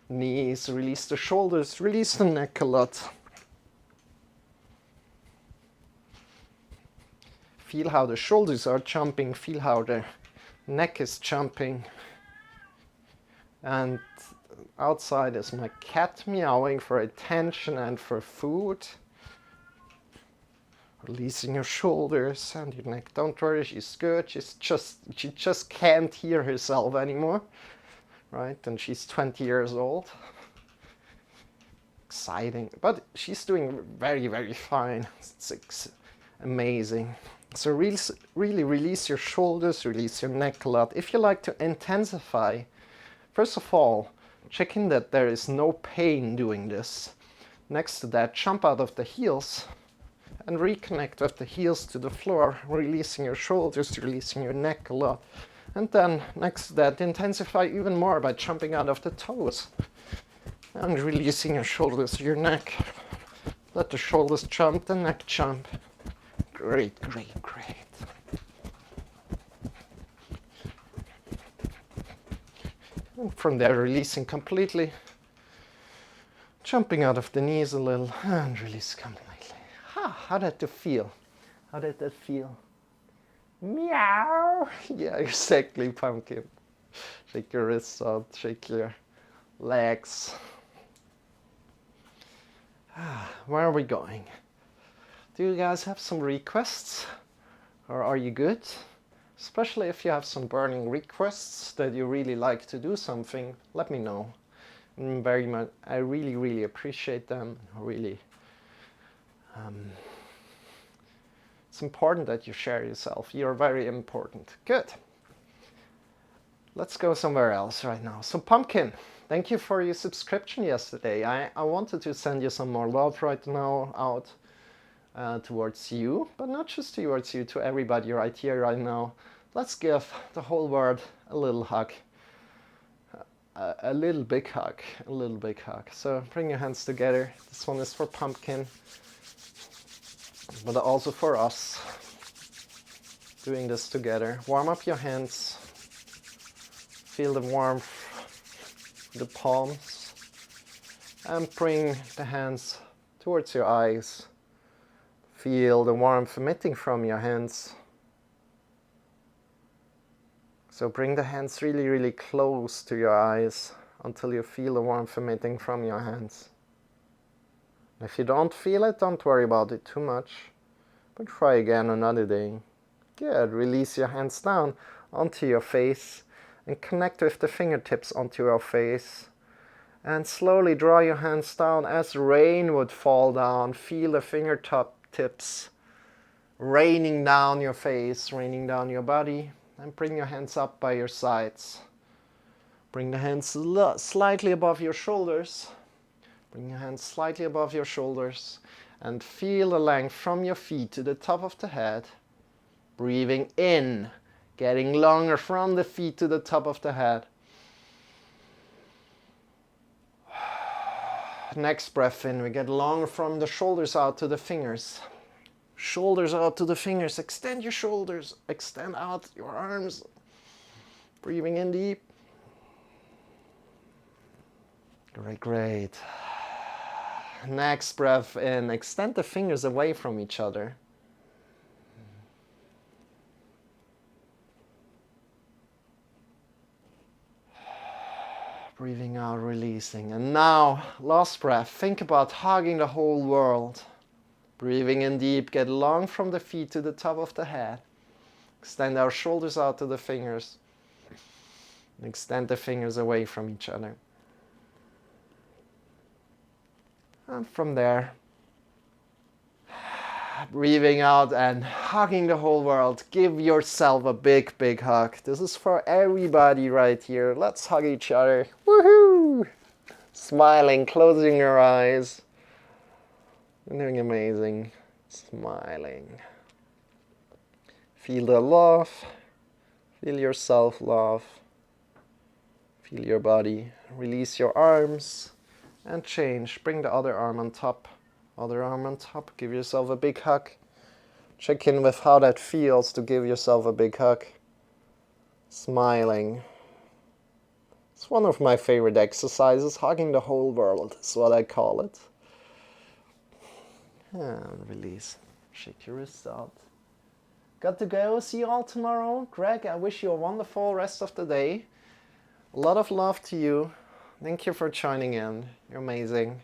knees. Release the shoulders, release the neck a lot. Feel how the shoulders are jumping, feel how the neck is jumping. And outside is my cat meowing for attention and for food. Releasing your shoulders and your neck. Don't worry, she's good. She just can't hear herself anymore, right? And she's 20 years old. Exciting, but she's doing very, very fine. It's amazing. So really release your shoulders, release your neck a lot. If you like to intensify, first of all, check in that there is no pain doing this. Next to that, jump out of the heels and reconnect with the heels to the floor, releasing your shoulders, releasing your neck a lot. And then next to that, intensify even more by jumping out of the toes and releasing your shoulders, your neck. Let the shoulders jump, the neck jump. Great, great, great. And from there, releasing completely. Jumping out of the knees a little and release completely. How did that feel? How did that feel? Meow! Yeah, exactly, pumpkin. Shake your wrists out, shake your legs. Where are we going? Do you guys have some requests? Or are you good? Especially if you have some burning requests that you really like to do something, let me know. Very much, I really appreciate them. Really, it's important that you share yourself. You're very important. Good. Let's go somewhere else right now. So Pumpkin, thank you for your subscription yesterday. I wanted to send you some more love right now out towards you, but not just towards you, to everybody right here, right now. Let's give the whole world a little hug. A little big hug, a little big hug. So bring your hands together. This one is for Pumpkin, but also for us. Doing this together. Warm up your hands. Feel the warmth, the palms, and bring the hands towards your eyes. Feel the warmth emitting from your hands. So bring the hands really close to your eyes until you feel the warmth emitting from your hands. If you don't feel it, don't worry about it too much, but try again another day. Good. Release your hands down onto your face and connect with the fingertips onto your face. And slowly draw your hands down as rain would fall down. Feel the fingertip tips raining down your face, raining down your body. And bring your hands up by your sides. Bring the hands slightly above your shoulders. Bring your hands slightly above your shoulders. And feel the length from your feet to the top of the head. Breathing in, getting longer from the feet to the top of the head. Next breath in, we get longer from the shoulders out to the fingers. Shoulders out to the fingers. Extend your shoulders. Extend out your arms. Breathing in deep. Great, great. Next breath in. Extend the fingers away from each other. Breathing out, releasing. And now, last breath. Think about hugging the whole world. Breathing in deep, get long from the feet to the top of the head. Extend our shoulders out to the fingers. And extend the fingers away from each other. And from there, breathing out and hugging the whole world. Give yourself a big, big hug. This is for everybody right here. Let's hug each other. Woohoo! Smiling, closing your eyes. You're doing amazing. Smiling. Feel the love. Feel your self-love. Feel your body. Release your arms and change. Bring the other arm on top. Other arm on top. Give yourself a big hug. Check in with how that feels to give yourself a big hug. Smiling. It's one of my favorite exercises. Hugging the whole world is what I call it. And release. Shake your wrists out. Got to go. See you all tomorrow. Greg, I wish you a wonderful rest of the day. A lot of love to you. Thank you for joining in. You're amazing.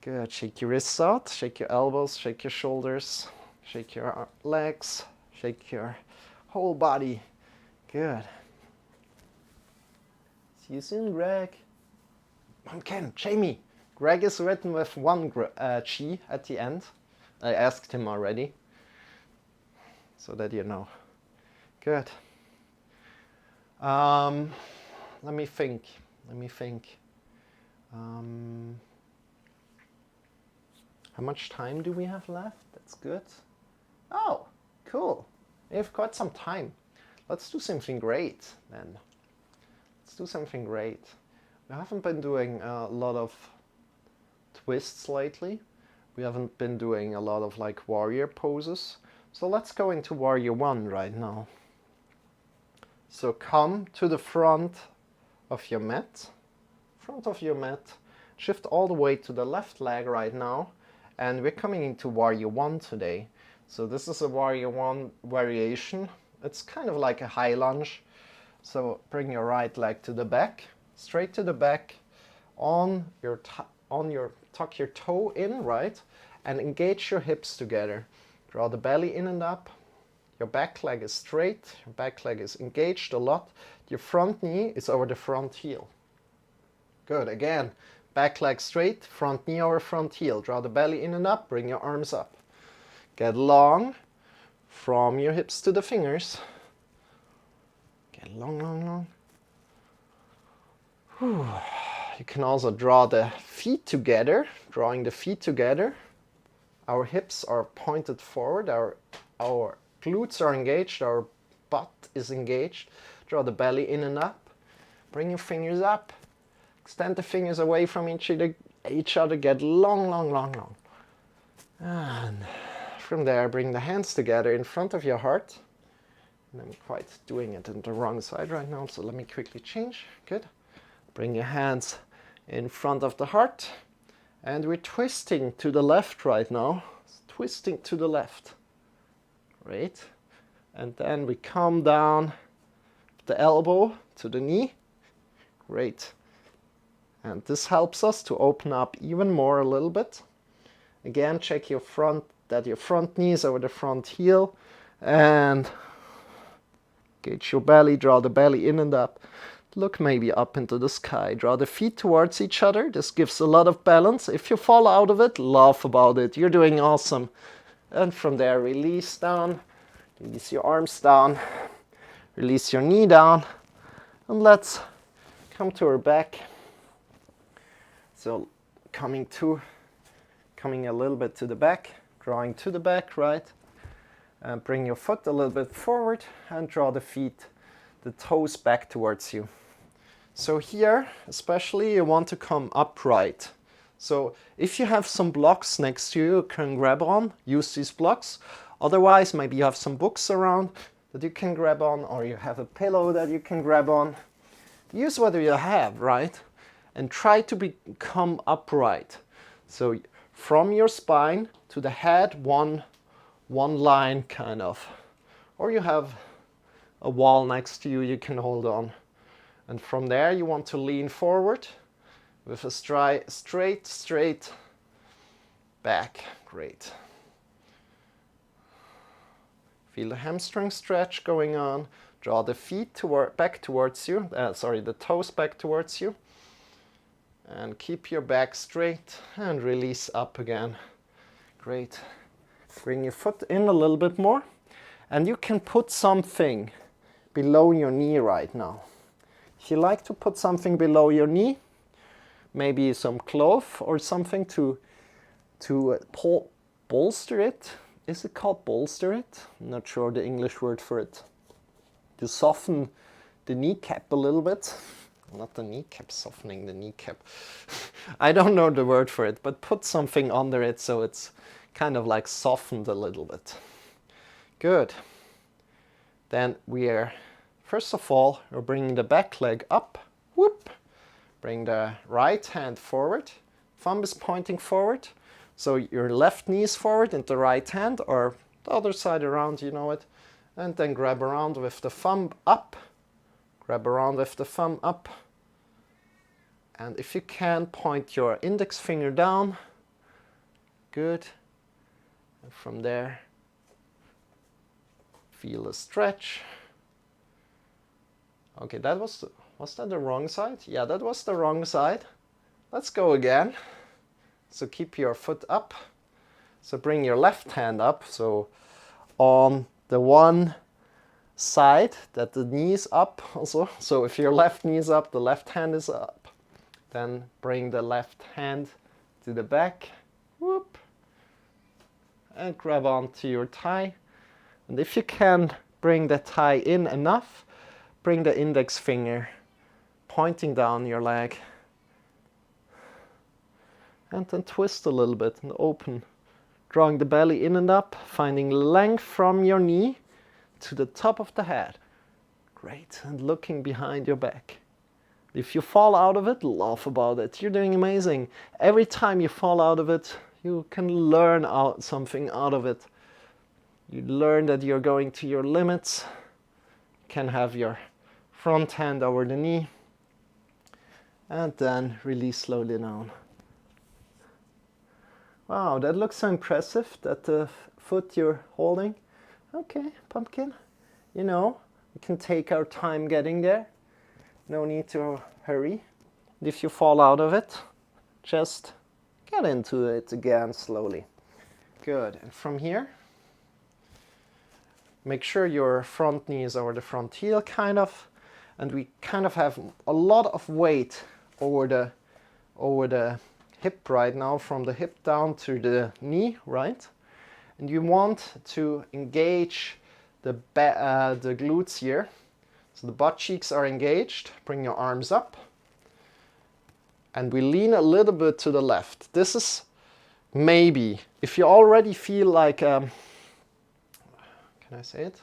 Good. Shake your wrists out. Shake your elbows. Shake your shoulders. Shake your legs. Shake your whole body. Good. See you soon, Greg. Ken, Jamie. Greg is written with one G at the end. I asked him already. So that you know. Good. Let me think. How much time do we have left? That's good. Oh, cool. We have got some time. Let's do something great then. Let's do something great. We haven't been doing a lot of twists lately. We haven't been doing a lot of like warrior poses. So let's go into warrior 1 right now. So come to the front of your mat. Shift all the way to the left leg right now. And we're coming into warrior 1 today. So this is a warrior 1 variation. It's kind of like a high lunge. So bring your right leg to the back, straight to the back, tuck your toe in, right? And engage your hips together. Draw the belly in and up. Your back leg is straight. Your back leg is engaged a lot. Your front knee is over the front heel. Good. Again, back leg straight, front knee over front heel. Draw the belly in and up. Bring your arms up. Get long from your hips to the fingers. Get long, long, long. Whew. You can also draw the feet together. Drawing the feet together. Our hips are pointed forward. Our glutes are engaged. Our butt is engaged. Draw the belly in and up. Bring your fingers up. Extend the fingers away from each other. Get long, long, long, long. And from there, bring the hands together in front of your heart. And I'm quite doing it on the wrong side right now, so let me quickly change. Good. Bring your hands in front of the heart. And we're twisting to the left right now. Twisting to the left. Great. And then we come down the elbow to the knee. Great. And this helps us to open up even more a little bit. Again, check your front knee is over the front heel. And engage your belly, draw the belly in and up. Look maybe up into the sky. Draw the feet towards each other. This gives a lot of balance. If you fall out of it, laugh about it. You're doing awesome. And from there, release down. Release your arms down. Release your knee down. And let's come to our back. So coming a little bit to the back. Drawing to the back, right? And bring your foot a little bit forward and draw the feet, the toes back towards you. So here, especially, you want to come upright. So if you have some blocks next to you, you can grab on, use these blocks. Otherwise, maybe you have some books around that you can grab on, or you have a pillow that you can grab on. Use what you have, right? And try to become upright. So from your spine to the head, one line kind of. Or you have a wall next to you can hold on. And from there you want to lean forward with a straight back. Great. Feel the hamstring stretch going on. Draw the feet back towards you. The toes back towards you. And keep your back straight and release up again. Great. Bring your foot in a little bit more. And you can put something below your knee right now. If you like to put something below your knee, maybe some cloth or something to bolster it. Is it called bolster it? I'm not sure the English word for it. To soften the kneecap a little bit. Not the kneecap, softening the kneecap. I don't know the word for it, but put something under it so it's kind of like softened a little bit. Good. Then first of all, we're bringing the back leg up. Whoop. Bring the right hand forward. Thumb is pointing forward. So your left knee is forward and the right hand, or the other side around, you know it. And then grab around with the thumb up. Grab around with the thumb up. And if you can, point your index finger down. Good. And from there, feel a stretch. Okay, was that the wrong side? Yeah, that was the wrong side. Let's go again. So keep your foot up. So bring your left hand up. So on the one side that the knee is up also. So if your left knee is up, the left hand is up. Then bring the left hand to the back. Whoop. And grab onto your thigh. And if you can bring the thigh in enough, bring the index finger pointing down your leg. And then twist a little bit and open. Drawing the belly in and up, finding length from your knee to the top of the head. Great. And looking behind your back. If you fall out of it, laugh about it. You're doing amazing. Every time you fall out of it, you can learn something out of it. You learn that you're going to your limits. You can have your front hand over the knee. And then release slowly down. Wow, that looks so impressive, that the foot you're holding. Okay, pumpkin. You know, we can take our time getting there. No need to hurry. If you fall out of it, just get into it again slowly. Good. And from here, make sure your front knee is over the front heel, kind of. And we kind of have a lot of weight over the hip right now, from the hip down to the knee, right? And you want to engage the glutes here. So the butt cheeks are engaged. Bring your arms up. And we lean a little bit to the left. This is maybe, if you already feel like, can I say it?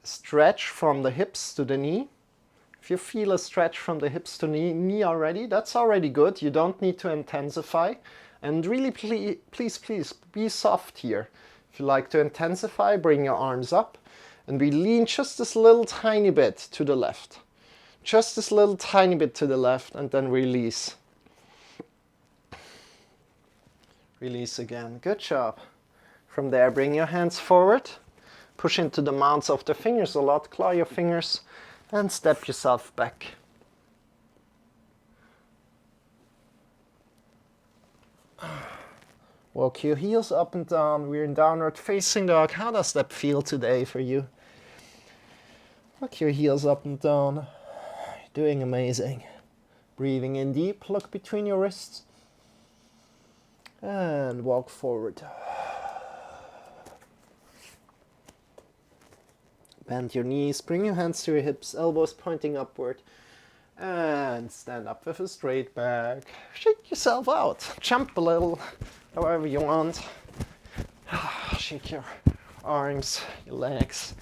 A stretch from the hips to the knee. If you feel a stretch from the hips to knee already, that's already good. You don't need to intensify. And really, please, be soft here. If you like to intensify, bring your arms up. And we lean just this little tiny bit to the left. Just this little tiny bit to the left, and then release. Release again. Good job. From there, bring your hands forward. Push into the mounts of the fingers a lot. Claw your fingers and step yourself back. Walk your heels up and down. We're in downward facing dog. How does that feel today for you? Walk your heels up and down. You're doing amazing. Breathing in deep. Look between your wrists. And walk forward. Bend your knees. Bring your hands to your hips. Elbows pointing upward. And stand up with a straight back. Shake yourself out. Jump a little. However you want. Shake your arms, your legs.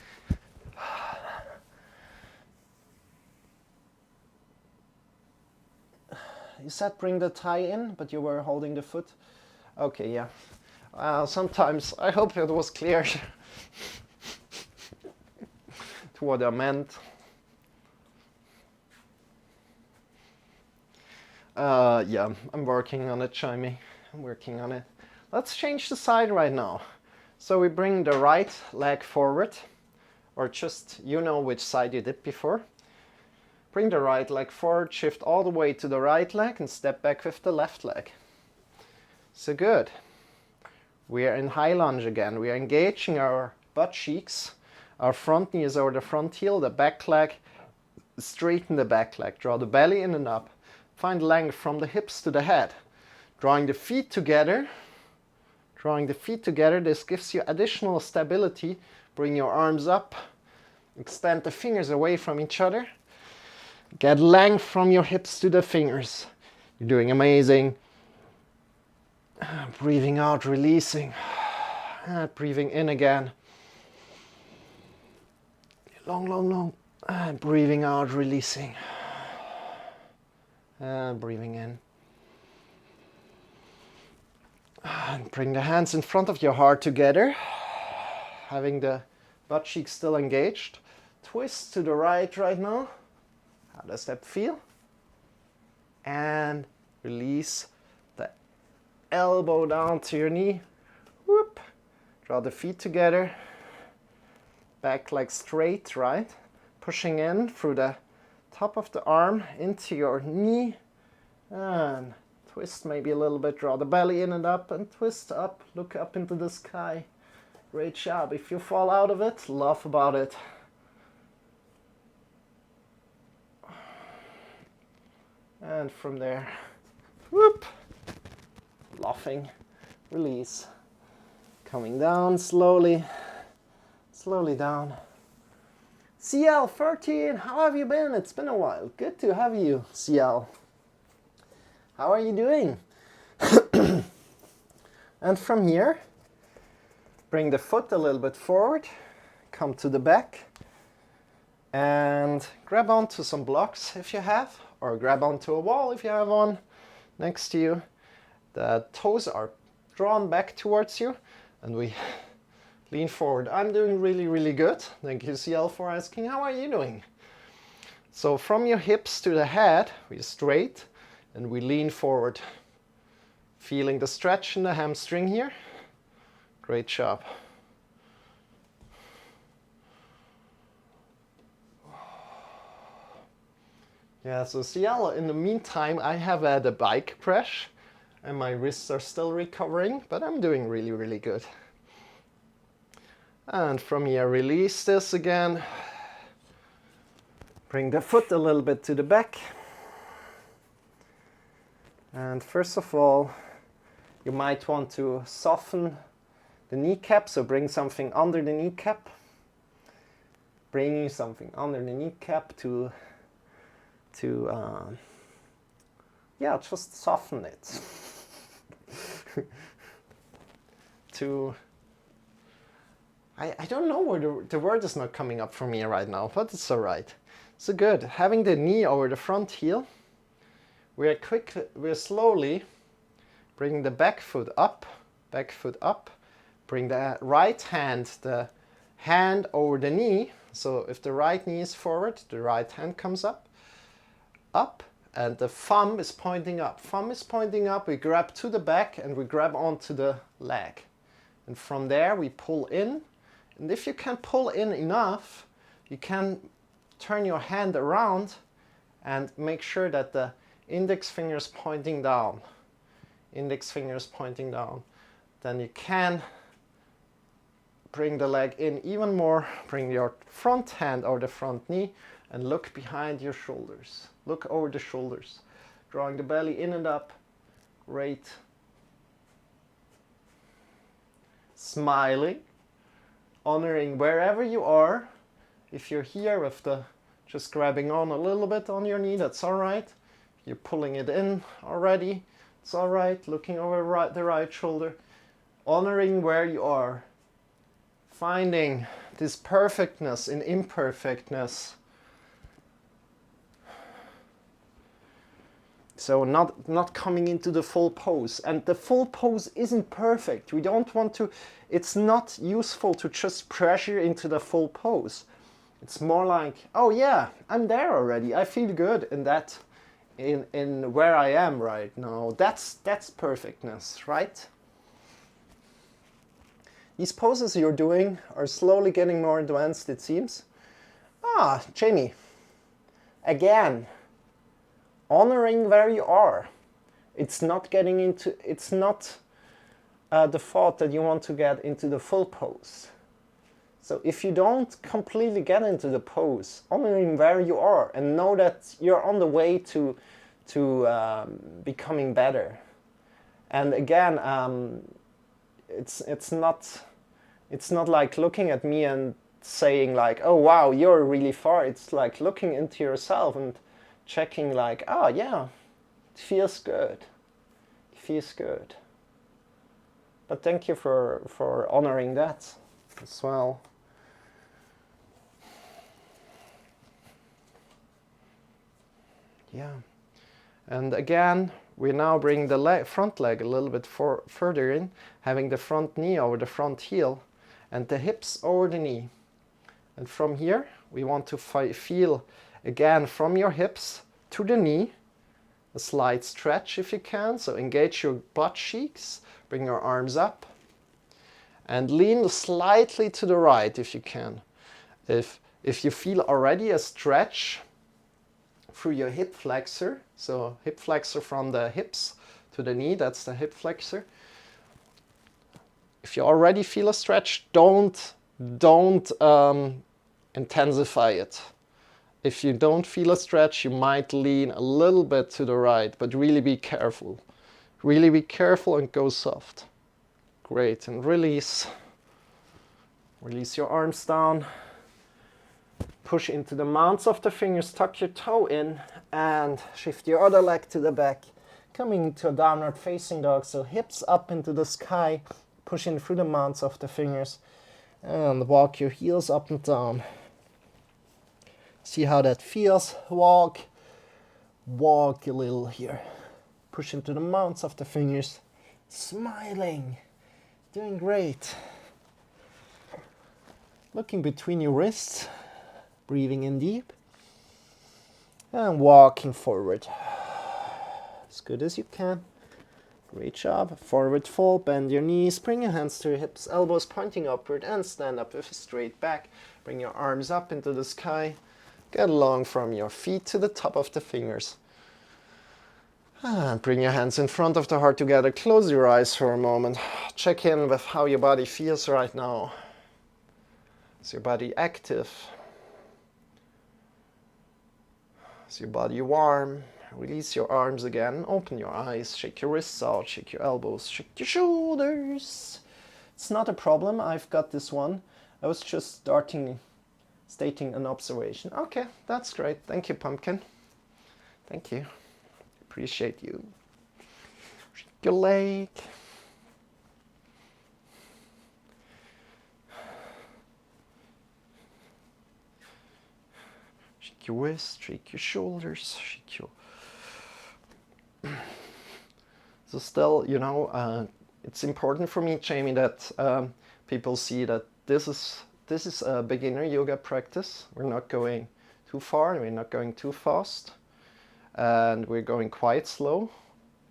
You said bring the thigh in, but you were holding the foot. Okay, yeah. Sometimes, I hope it was clear to what I meant. Yeah, I'm working on it, Jaime. I'm working on it. Let's change the side right now. So we bring the right leg forward, or just, you know which side you did before. Bring the right leg forward, shift all the way to the right leg, and step back with the left leg. So good. We are in high lunge again. We are engaging our butt cheeks. Our front knee is over the front heel, the back leg, straighten the back leg. Draw the belly in and up. Find length from the hips to the head. Drawing the feet together. Drawing the feet together, this gives you additional stability. Bring your arms up. Extend the fingers away from each other. Get length from your hips to the fingers. You're doing amazing. Breathing out, releasing. Breathing in again. Long, long, long. And breathing out, releasing. And breathing in. And bring the hands in front of your heart together. Having the butt cheeks still engaged. Twist to the right now. How does that feel? And release the elbow down to your knee. Whoop. Draw the feet together. Back leg straight, right? Pushing in through the top of the arm into your knee. And twist maybe a little bit. Draw the belly in and up and twist up. Look up into the sky. Great job. If you fall out of it, laugh about it. And from there, whoop, laughing, release. Coming down slowly, slowly down. CL13, how have you been? It's been a while. Good to have you, CL. How are you doing? And from here, bring the foot a little bit forward, come to the back, and grab onto some blocks if you have, or grab onto a wall if you have one next to you. The toes are drawn back towards you, and we lean forward. I'm doing really, really good. Thank you, CL, for asking. How are you doing? So from your hips to the head, we straight, and we lean forward. Feeling the stretch in the hamstring here. Great job. Yeah, so CL, in the meantime, I have had a bike crash and my wrists are still recovering, but I'm doing really, really good. And from here, release this again. Bring the foot a little bit to the back. And first of all, you might want to soften the kneecap, so bring something under the kneecap. Bringing something under the kneecap to yeah, just soften it. I don't know where the word is not coming up for me right now, but it's all right. So good. Having the knee over the front heel, we're slowly bringing the back foot up, bring the right hand, the hand over the knee. So if the right knee is forward, the right hand comes up, and the thumb is pointing up. Thumb is pointing up, we grab to the back and we grab onto the leg. And from there we pull in. And if you can pull in enough, you can turn your hand around and make sure that the index finger is pointing down. Index finger is pointing down. Then you can bring the leg in even more. Bring your front hand over the front knee and look behind your shoulders. Look over the shoulders. Drawing the belly in and up. Great. Smiling. Honoring wherever you are. If you're here with the just grabbing on a little bit on your knee, that's all right. You're pulling it in already, it's all right. Looking over the right shoulder. Honoring where you are. Finding this perfectness in imperfectness. So not coming into the full pose. And the full pose isn't perfect. We don't want to, it's not useful to just pressure into the full pose. It's more like, oh yeah, I'm there already. I feel good in that, in where I am right now. That's perfectness, right? These poses you're doing are slowly getting more advanced, it seems. Ah, Jamie. Again. Honoring where you are. It's not getting into, it's not the thought that you want to get into the full pose. So if you don't completely get into the pose, honoring where you are and know that you're on the way to becoming better. And again, it's not like looking at me and saying like, oh wow, you're really far. It's like looking into yourself and checking like, oh yeah, it feels good. It feels good. But thank you for honoring that as well. Yeah. And again, we now bring the front leg a little bit further in, having the front knee over the front heel and the hips over the knee. And from here, we want to feel, again, from your hips to the knee, a slight stretch if you can. So engage your butt cheeks, bring your arms up, and lean slightly to the right if you can. If you feel already a stretch through your hip flexor, so hip flexor from the hips to the knee, that's the hip flexor. If you already feel a stretch, don't intensify it. If you don't feel a stretch, you might lean a little bit to the right, but really be careful. Really be careful and go soft. Great, and release. Release your arms down. Push into the mounts of the fingers, tuck your toe in, and shift your other leg to the back. Coming into a downward facing dog, so hips up into the sky, pushing through the mounts of the fingers, and walk your heels up and down. See how that feels. Walk a little here. Push into the mounts of the fingers, smiling, doing great. Looking between your wrists. Breathing in deep and walking forward as good as you can. Great job. Forward fold, bend your knees, bring your hands to your hips, elbows pointing upward, and stand up with a straight back. Bring your arms up into the sky. Get along from your feet to the top of the fingers. And bring your hands in front of the heart together. Close your eyes for a moment. Check in with how your body feels right now. Is your body active? Is your body warm? Release your arms again, open your eyes, shake your wrists out, shake your elbows, shake your shoulders. It's not a problem, I've got this one. I was just stating an observation. Okay, that's great. Thank you, Pumpkin. Thank you. Appreciate you. Shake your leg. Shake your wrist, shake your shoulders, shake your... So still, you know, it's important for me, Jamie, that people see that this is a beginner yoga practice. We're not going too far, we're not going too fast, and we're going quite slow.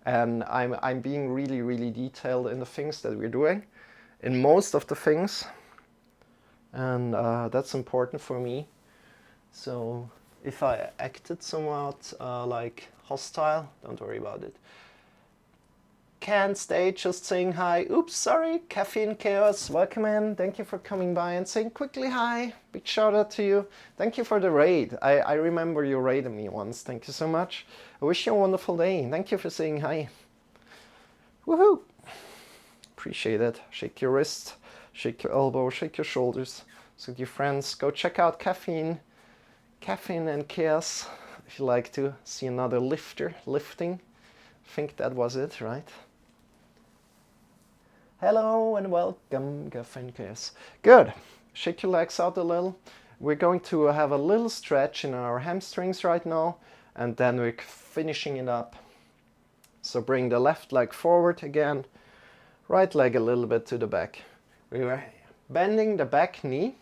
And I'm being really, really detailed in the things that we're doing, in most of the things, and that's important for me. So if I acted somewhat like hostile, don't worry about it. Can't stay just saying hi. Oops, sorry. Caffeine Chaos, welcome in. Thank you for coming by and saying quickly hi. Big shout out to you. Thank you for the raid. I remember you raided me once. Thank you so much. I wish you a wonderful day. Thank you for saying hi. Woohoo! Appreciate it. Shake your wrist, shake your elbow, shake your shoulders. So with your friends, go check out Caffeine and Chaos if you like to see another lifting. I think that was it, right? Hello and welcome, Caffeine Chaos. Good. Shake your legs out a little. We're going to have a little stretch in our hamstrings right now, and then we're finishing it up. So bring the left leg forward again, right leg a little bit to the back. We're bending the back knee.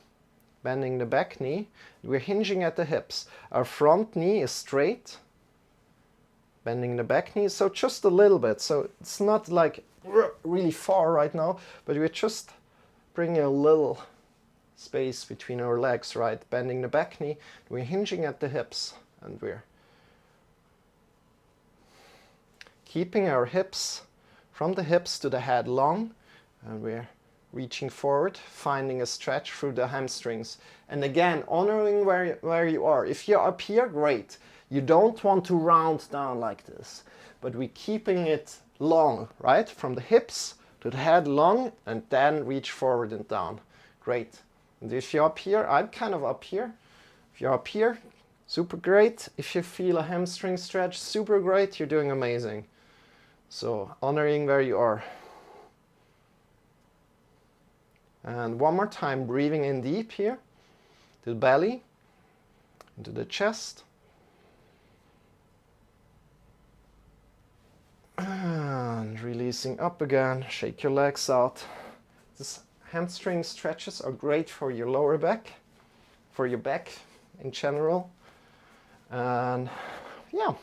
We're hinging at the hips. Our front knee is straight. Bending the back knee, so just a little bit. So it's not like really far right now, but we're just bringing a little space between our legs, right? Bending the back knee, we're hinging at the hips, and we're keeping our hips from the hips to the head long. And we're reaching forward, finding a stretch through the hamstrings. And again, honoring where you are. If you're up here, great. You don't want to round down like this, but we're keeping it long, right? From the hips to the head long, and then reach forward and down. Great. And if you're up here, I'm kind of up here. If you're up here, super great. If you feel a hamstring stretch, super great. You're doing amazing. So honoring where you are. And one more time, breathing in deep here, to the belly, into the chest. And releasing up again, shake your legs out. This hamstring stretches are great for your lower back, for your back in general. And yeah,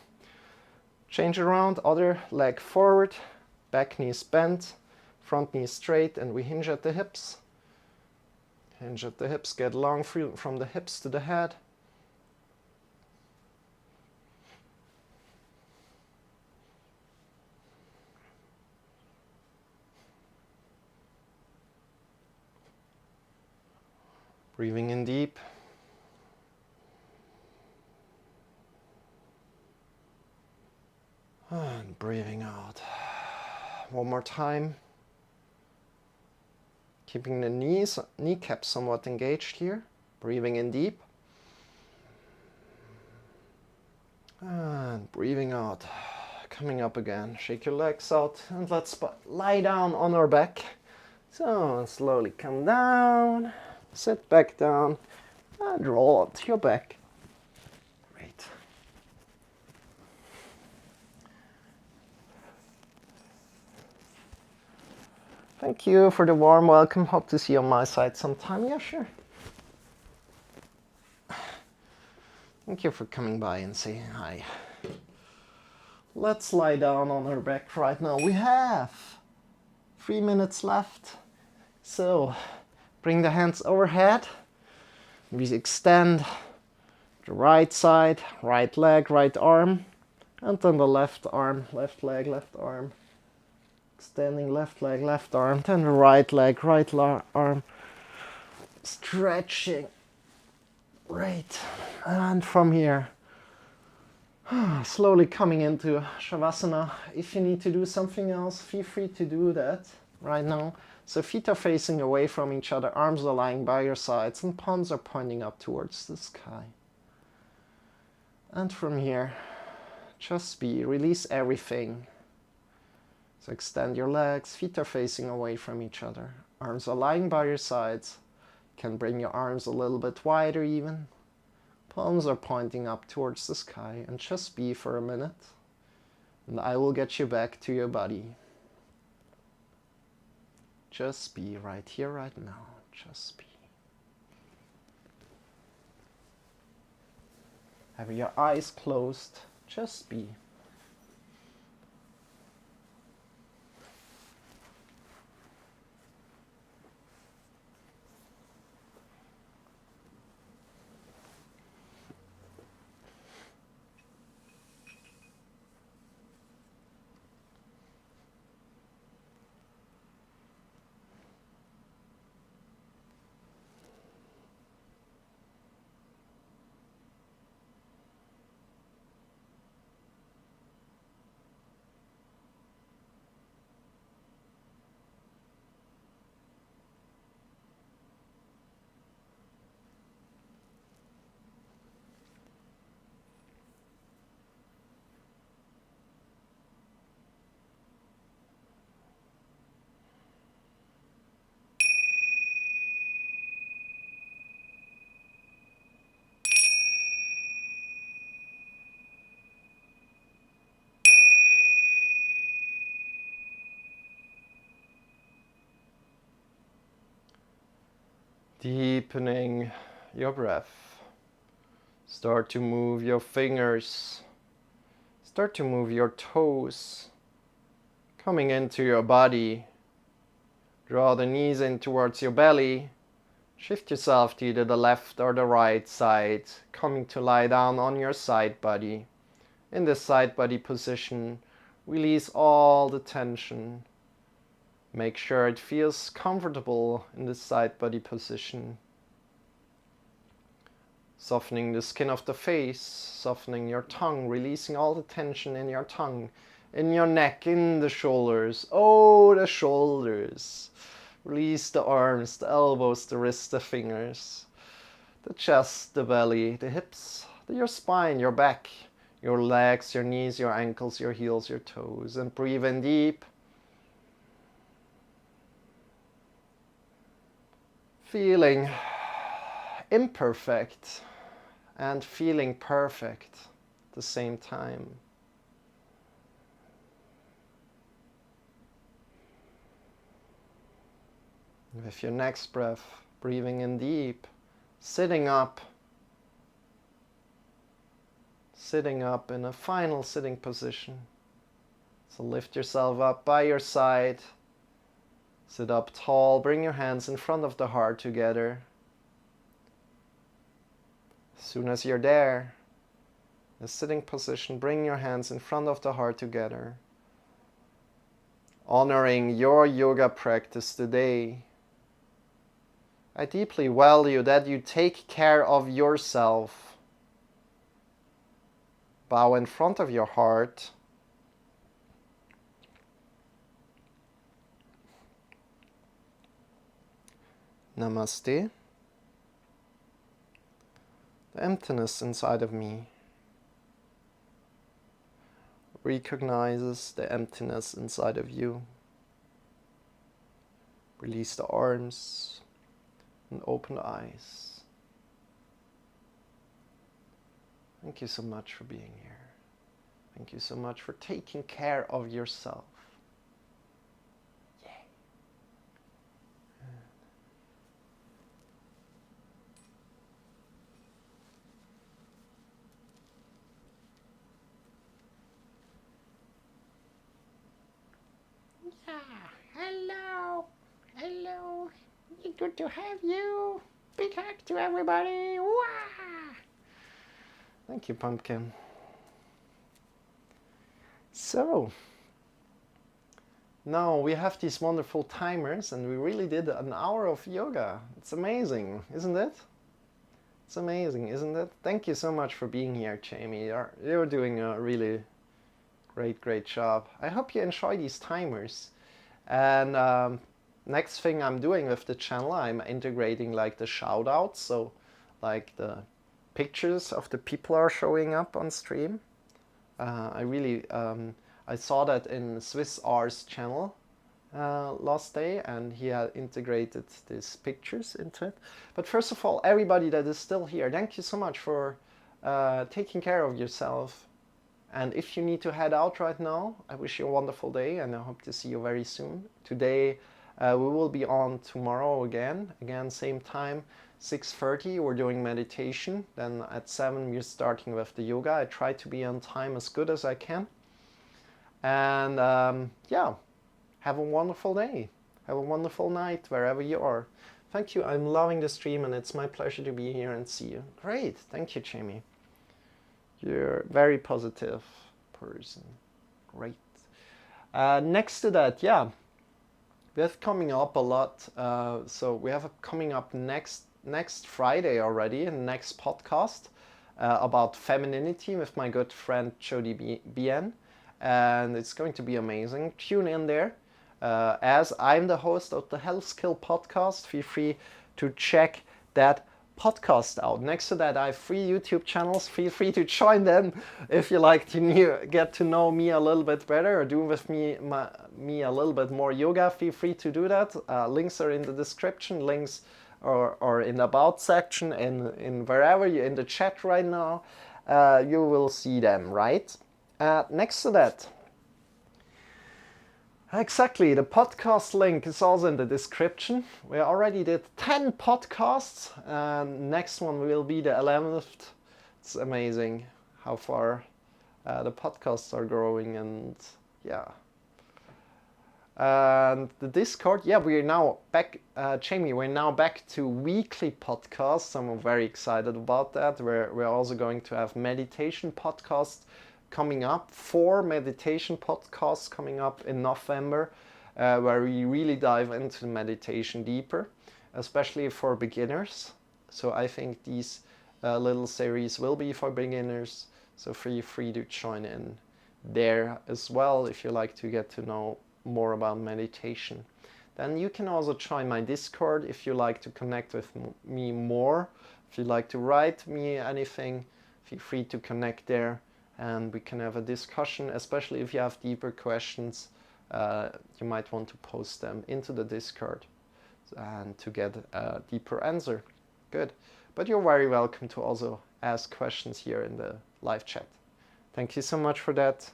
change around, other leg forward, back knees bent, front knee straight, and we hinge at the hips. Hinge at the hips, get long from the hips to the head. Breathing in deep. And breathing out. One more time. Keeping the kneecaps somewhat engaged here. Breathing in deep. And breathing out. Coming up again. Shake your legs out and let's lie down on our back. So slowly come down. Sit back down and roll onto your back. Great. Thank you for the warm welcome. Hope to see you on my side sometime. Yeah, sure. Thank you for coming by and saying hi. Let's lie down on our back right now. We have 3 minutes left. So bring the hands overhead. We extend the right side, right leg, right arm, and then the left arm, left leg, left arm. Extending left leg, left arm, then the right leg, right arm. Stretching. Great. And from here, slowly coming into Shavasana. If you need to do something else, feel free to do that right now. So feet are facing away from each other, arms are lying by your sides, and palms are pointing up towards the sky. And from here, just be, release everything. So extend your legs, feet are facing away from each other, arms are lying by your sides. You can bring your arms a little bit wider even. Palms are pointing up towards the sky, and just be for a minute. And I will get you back to your body. Just be right here, right now. Just be. Have your eyes closed. Just be. Deepening your breath. Start to move your fingers. Start to move your toes. Coming into your body. Draw the knees in towards your belly. Shift yourself to either the left or the right side. Coming to lie down on your side body. In this side body position, release all the tension. Make sure it feels comfortable in the side body position. Softening the skin of the face, softening your tongue, releasing all the tension in your tongue, in your neck, in the shoulders. Oh, the shoulders. Release the arms, the elbows, the wrists, the fingers, the chest, the belly, the hips, your spine, your back, your legs, your knees, your ankles, your heels, your toes. And breathe in deep. Feeling imperfect and feeling perfect at the same time. With your next breath, breathing in deep, sitting up in a final sitting position. So lift yourself up by your side, sit up tall, bring your hands in front of the heart together. As soon as you're there, the sitting position, bring your hands in front of the heart together. Honoring your yoga practice today. I deeply value that you take care of yourself. Bow in front of your heart. Namaste. The emptiness inside of me recognizes the emptiness inside of you. Release the arms and open the eyes. Thank you so much for being here. Thank you so much for taking care of yourself. Yay. Yeah, hello, hello, good to have you. Big hug to everybody. Wah! Thank you, Pumpkin. So, now we have these wonderful timers and we really did an hour of yoga. It's amazing, isn't it? It's amazing, isn't it? Thank you so much for being here, Jamie. You're doing a really great job. I hope you enjoy these timers. And next thing I'm doing with the channel, I'm integrating like the shout outs. So like the pictures of the people are showing up on stream. I saw that in Swiss R's channel last day, and he had integrated these pictures into it. But first of all, everybody that is still here, thank you so much for taking care of yourself. And if you need to head out right now, I wish you a wonderful day, and I hope to see you very soon. Today we will be on tomorrow again, same time, 6:30. We're doing meditation. Then at 7 we're starting with the yoga. I try to be on time as good as I can. And yeah, have a wonderful day. Have a wonderful night wherever you are. Thank you. I'm loving the stream, and it's my pleasure to be here and see you. Great. Thank you, Jamie. You're a very positive person. Great. Next to that, yeah, we have coming up a lot. So we have coming up next Friday already, in the next podcast about femininity with my good friend Jody Bien. And it's going to be amazing. Tune in there. As I'm the host of the Health Skill podcast, feel free to check that podcast out. Next to that, I have 3 YouTube channels. Feel free to join them if you like to get to know me a little bit better, or do with me a little bit more yoga. Feel free to do that. Links are in the description, links or in the about section, in wherever you're in the chat right now. You will see them, right? Next to that, exactly, the podcast link is also in the description. We already did 10 podcasts, and next one will be the 11th. It's amazing how far the podcasts are growing, and yeah. And the Discord, yeah, we are now back, Jamie, we're now back to weekly podcasts. I'm very excited about that. We're also going to have meditation podcasts coming up, 4 meditation podcasts coming up in November. where we really dive into meditation deeper, especially for beginners. So I think these little series will be for beginners, so feel free to join in there as well if you like to get to know more about meditation. Then you can also join my Discord if you like to connect with me more. If you like to write me anything, feel free to connect there and we can have a discussion, especially if you have deeper questions. You might want to post them into the Discord and to get a deeper answer. Good. But you're very welcome to also ask questions here in the live chat. Thank you so much for that.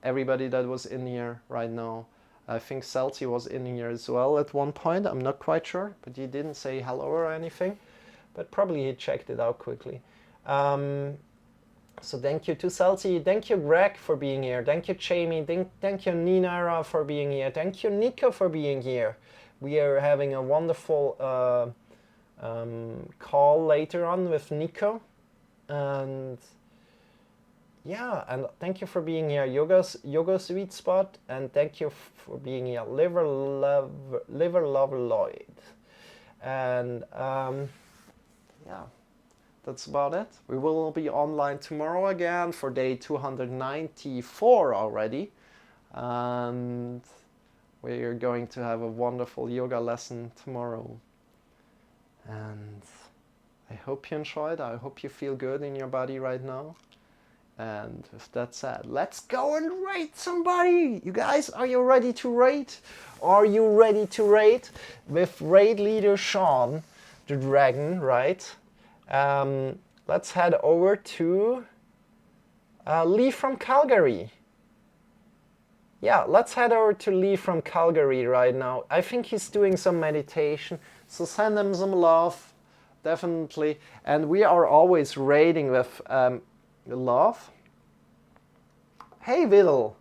Everybody that was in here right now. I think Celti was in here as well at one point. I'm not quite sure, but he didn't say hello or anything. But probably he checked it out quickly. So thank you to Celti. Thank you, Greg, for being here. Thank you, Jamie. Thank you, Ninara, for being here. Thank you, Nico, for being here. We are having a wonderful call later on with Nico. And yeah, and thank you for being here, Yoga Sweet Spot, and thank you for being here, Liver Lover Lloyd. And yeah, that's about it. We will be online tomorrow again for day 294 already. And we're going to have a wonderful yoga lesson tomorrow. And I hope you enjoyed. I hope you feel good in your body right now. And with that said, let's go and rate somebody. You guys, are you ready to rate? Are you ready to rate? With raid leader Shawn, the dragon, right? Let's head over to Lee from Calgary. Yeah, let's head over to Lee from Calgary right now. I think he's doing some meditation, so send him some love, definitely. And we are always rating with love. Hey, Viddle.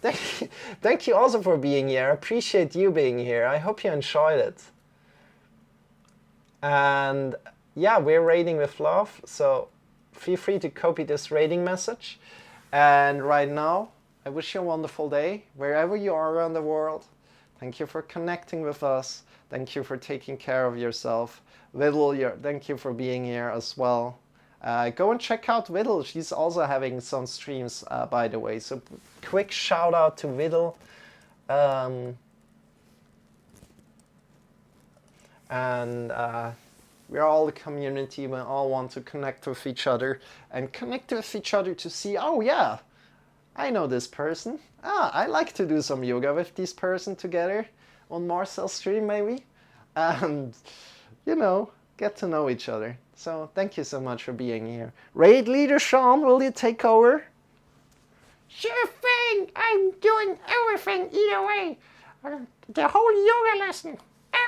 Thank you also for being here. I appreciate you being here. I hope you enjoyed it. And yeah, we're rating with love, so feel free to copy this rating message. And right now, I wish you a wonderful day, wherever you are around the world. Thank you for connecting with us. Thank you for taking care of yourself. Viddle, thank you for being here as well. Go and check out Viddle. She's also having some streams, by the way. So quick shout out to Viddle. We're all a community. We all want to connect with each other and connect with each other to see, oh yeah, I know this person. I like to do some yoga with this person together on Marcel's stream maybe. And, you know, get to know each other. So thank you so much for being here. Raid leader Shawn, will you take over? Sure thing. I'm doing everything either way. The whole yoga lesson.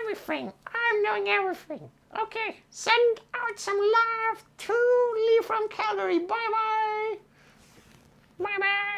Everything. I'm doing everything. Okay. Send out some love to Lee from Calgary. Bye-bye. Bye-bye.